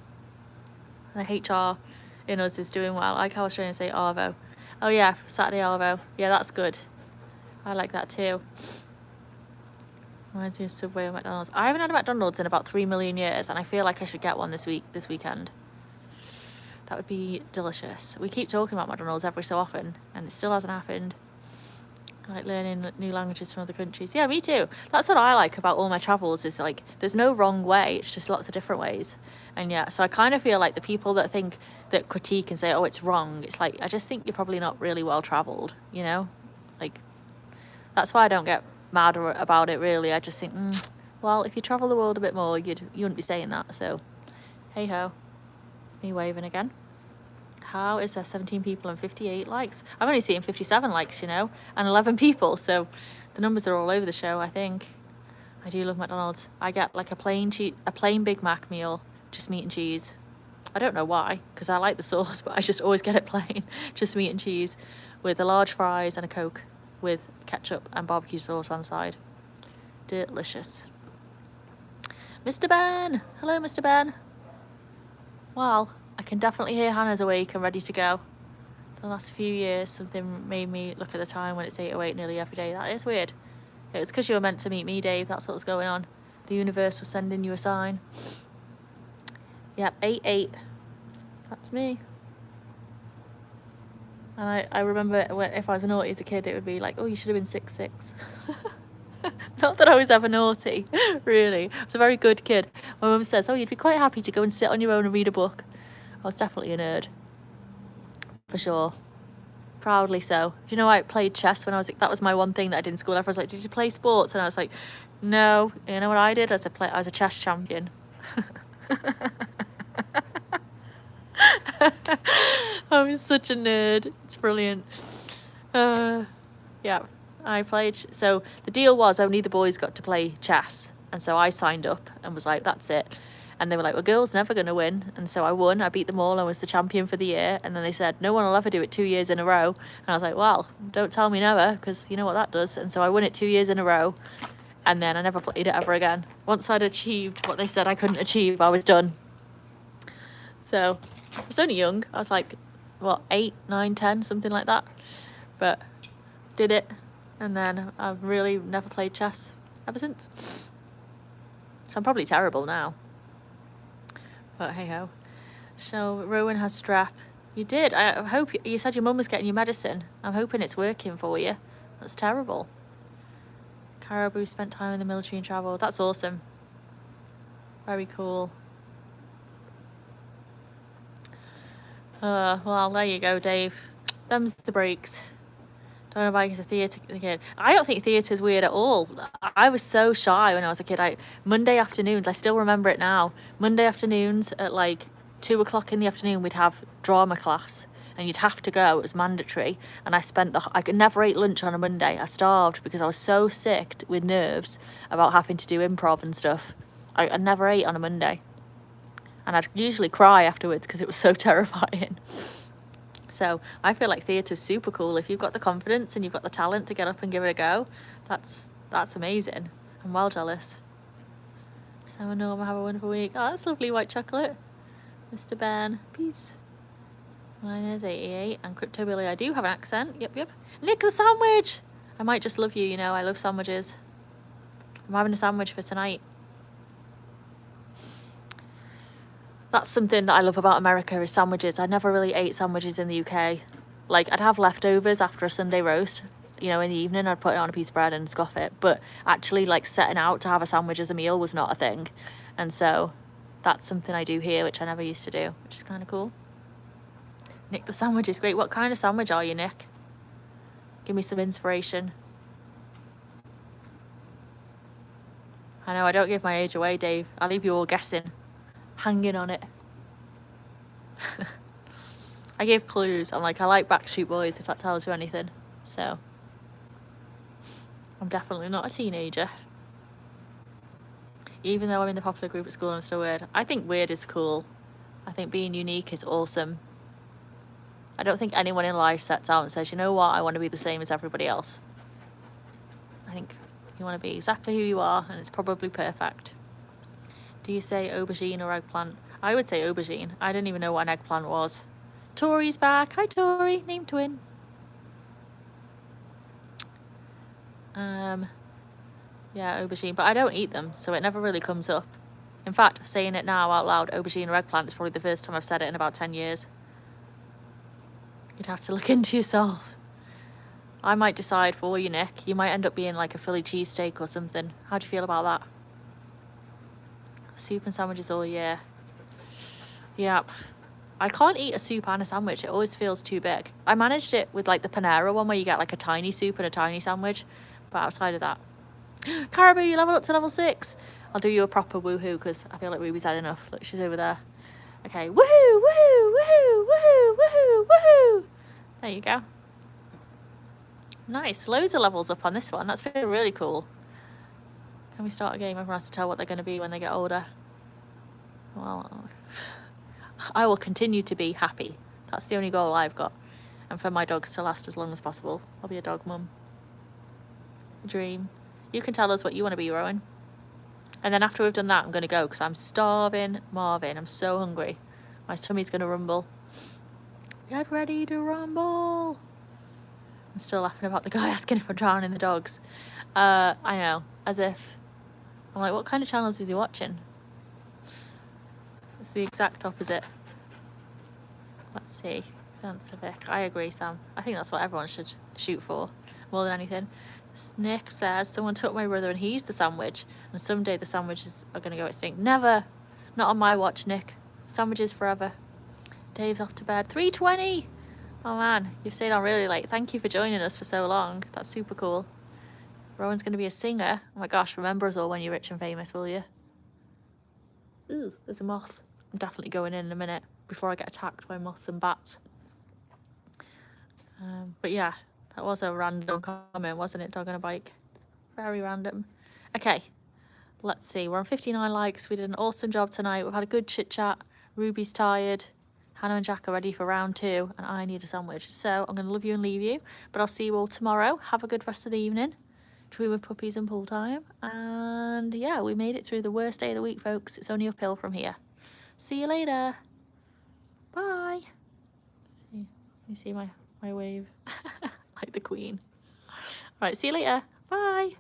The HR in us is doing well. I like how I was trying to say Arvo. Oh yeah, Saturday Arvo. Yeah, that's good. I like that too. Reminds me of Subway or McDonald's. I haven't had a McDonald's in about 3 million years, and I feel like I should get one this weekend. That would be delicious. We keep talking about McDonald's every so often, and it still hasn't happened. I like learning new languages from other countries. Yeah, me too. That's what I like about all my travels is like there's no wrong way. It's just lots of different ways. And yeah, so I kind of feel like the people that critique and say, oh, it's wrong. It's like, I just think you're probably not really well traveled, you know? Like, that's why I don't get mad about it really. I just think, well, if you travel the world a bit more, you wouldn't be saying that. So, hey ho. Me waving again. How is there 17 people and 58 likes? I'm only seeing 57 likes, you know, and 11 people. So the numbers are all over the show, I think. I do love McDonald's. I get like a plain Big Mac meal, just meat and cheese. I don't know why, because I like the sauce, but I just always get it plain, just meat and cheese with the large fries and a Coke with ketchup and barbecue sauce on the side. Delicious. Mr. Ben. Hello, Mr. Ben. Well, I can definitely hear Hannah's awake and ready to go. The last few years, something made me look at the time when it's 8:08 nearly every day. That is weird. It was because you were meant to meet me, Dave. That's what was going on. The universe was sending you a sign. Yep, 8:08. That's me. And I remember if I was naughty as a kid, it would be like, oh, you should have been 6'6". Not that I was ever naughty, really. I was a very good kid. My mum says, oh, you'd be quite happy to go and sit on your own and read a book. I was definitely a nerd, for sure. Proudly so. You know, I played chess when I was, that was my one thing that I did in school. Everyone was like, did you play sports? And I was like, no. You know what I did? I was a chess champion. I was such a nerd. It's brilliant. Yeah, I played. So the deal was only the boys got to play chess. And so I signed up and was like, that's it. And they were like, well, girls never going to win. And so I won. I beat them all. I was the champion for the year. And then they said, no one will ever do it 2 years in a row. And I was like, well, don't tell me never, because you know what that does. And so I won it 2 years in a row. And then I never played it ever again. Once I'd achieved what they said I couldn't achieve, I was done. So I was only young. I was like, what, 8, 9, 10, something like that. But did it. And then I've really never played chess ever since. So I'm probably terrible now. But hey ho. So Rowan has strep. You did. I hope you said your mum was getting you medicine. I'm hoping it's working for you. That's terrible. Caribou spent time in the military and traveled. That's awesome. Very cool. Well, there you go, Dave. Them's the breaks. Don't know if I was a theatre kid. I don't think theatre's weird at all. I was so shy when I was a kid. Monday afternoons, I still remember it now. Monday afternoons at like 2 o'clock in the afternoon, we'd have drama class and you'd have to go. It was mandatory. And I never ate lunch on a Monday. I starved because I was so sick with nerves about having to do improv and stuff. I never ate on a Monday. And I'd usually cry afterwards because it was so terrifying. So I feel like theatre's super cool. If you've got the confidence and you've got the talent to get up and give it a go, that's amazing. I'm well jealous. So Norma, have a wonderful week. Oh, that's lovely white chocolate. Mr. Ben, peace. Mine is 88. And Crypto Billy, I do have an accent. Yep. Nick the sandwich! I might just love you, you know. I love sandwiches. I'm having a sandwich for tonight. That's something that I love about America is sandwiches. I never really ate sandwiches in the UK. Like, I'd have leftovers after a Sunday roast. You know, in the evening, I'd put it on a piece of bread and scoff it. But actually, like, setting out to have a sandwich as a meal was not a thing. And so that's something I do here, which I never used to do, which is kind of cool. Nick, the sandwich is great. What kind of sandwich are you, Nick? Give me some inspiration. I know, I don't give my age away, Dave. I'll leave you all guessing. Hanging on it. I give clues. I'm like, I like Backstreet Boys, if that tells you anything. So I'm definitely not a teenager. Even though I'm in the popular group at school, I'm still weird. I think weird is cool. I think being unique is awesome. I don't think anyone in life sets out and says, you know what, I want to be the same as everybody else. I think you want to be exactly who you are, and it's probably perfect. Do you say aubergine or eggplant? I would say aubergine. I didn't even know what an eggplant was. Tori's back. Hi, Tori. Name twin. Yeah, aubergine. But I don't eat them, so it never really comes up. In fact, saying it now out loud, aubergine or eggplant, is probably the first time I've said it in about 10 years. You'd have to look into yourself. I might decide for you, Nick. You might end up being like a Philly cheesesteak or something. How do you feel about that? Soup and sandwiches all year. Yep. I can't eat a soup and a sandwich. It always feels too big. I managed it with like the Panera one where you get like a tiny soup and a tiny sandwich. But outside of that. Caribou, you level up to level 6. I'll do you a proper woohoo because I feel like Ruby's had enough. Look, she's over there. Okay. Woohoo, woohoo, woohoo, woohoo, woohoo, woohoo. There you go. Nice. Loads of levels up on this one. That's feeling really cool. Can we start a game? Everyone has to tell what they're going to be when they get older. Well, I will continue to be happy. That's the only goal I've got. And for my dogs to last as long as possible. I'll be a dog mum. Dream. You can tell us what you want to be, Rowan. And then after we've done that, I'm going to go because I'm starving Marvin. I'm so hungry. My tummy's going to rumble. Get ready to rumble. I'm still laughing about the guy asking if I'm drowning the dogs. I know. As if... I'm like, what kind of channels is he watching? It's the exact opposite. Let's see. Dancer Vic. I agree, Sam. I think that's what everyone should shoot for, more than anything. Nick says, someone took my brother and he's the sandwich. And someday the sandwiches are going to go extinct. Never. Not on my watch, Nick. Sandwiches forever. Dave's off to bed. 3:20. Oh man, you've stayed on really late. Thank you for joining us for so long. That's super cool. Rowan's going to be a singer. Oh my gosh, remember us all when you're rich and famous, will you? Ooh, there's a moth. I'm definitely going in a minute before I get attacked by moths and bats. But yeah, that was a random comment, wasn't it? Dog on a bike. Very random. Okay, let's see. We're on 59 likes. We did an awesome job tonight. We've had a good chit chat. Ruby's tired. Hannah and Jack are ready for round 2, and I need a sandwich. So I'm going to love you and leave you, but I'll see you all tomorrow. Have a good rest of the evening. Dream with puppies and pool time. And yeah, we made it through the worst day of the week, folks. It's only uphill from here. See you later. Bye. Let me see my wave. Like the Queen. All right, see you later. Bye.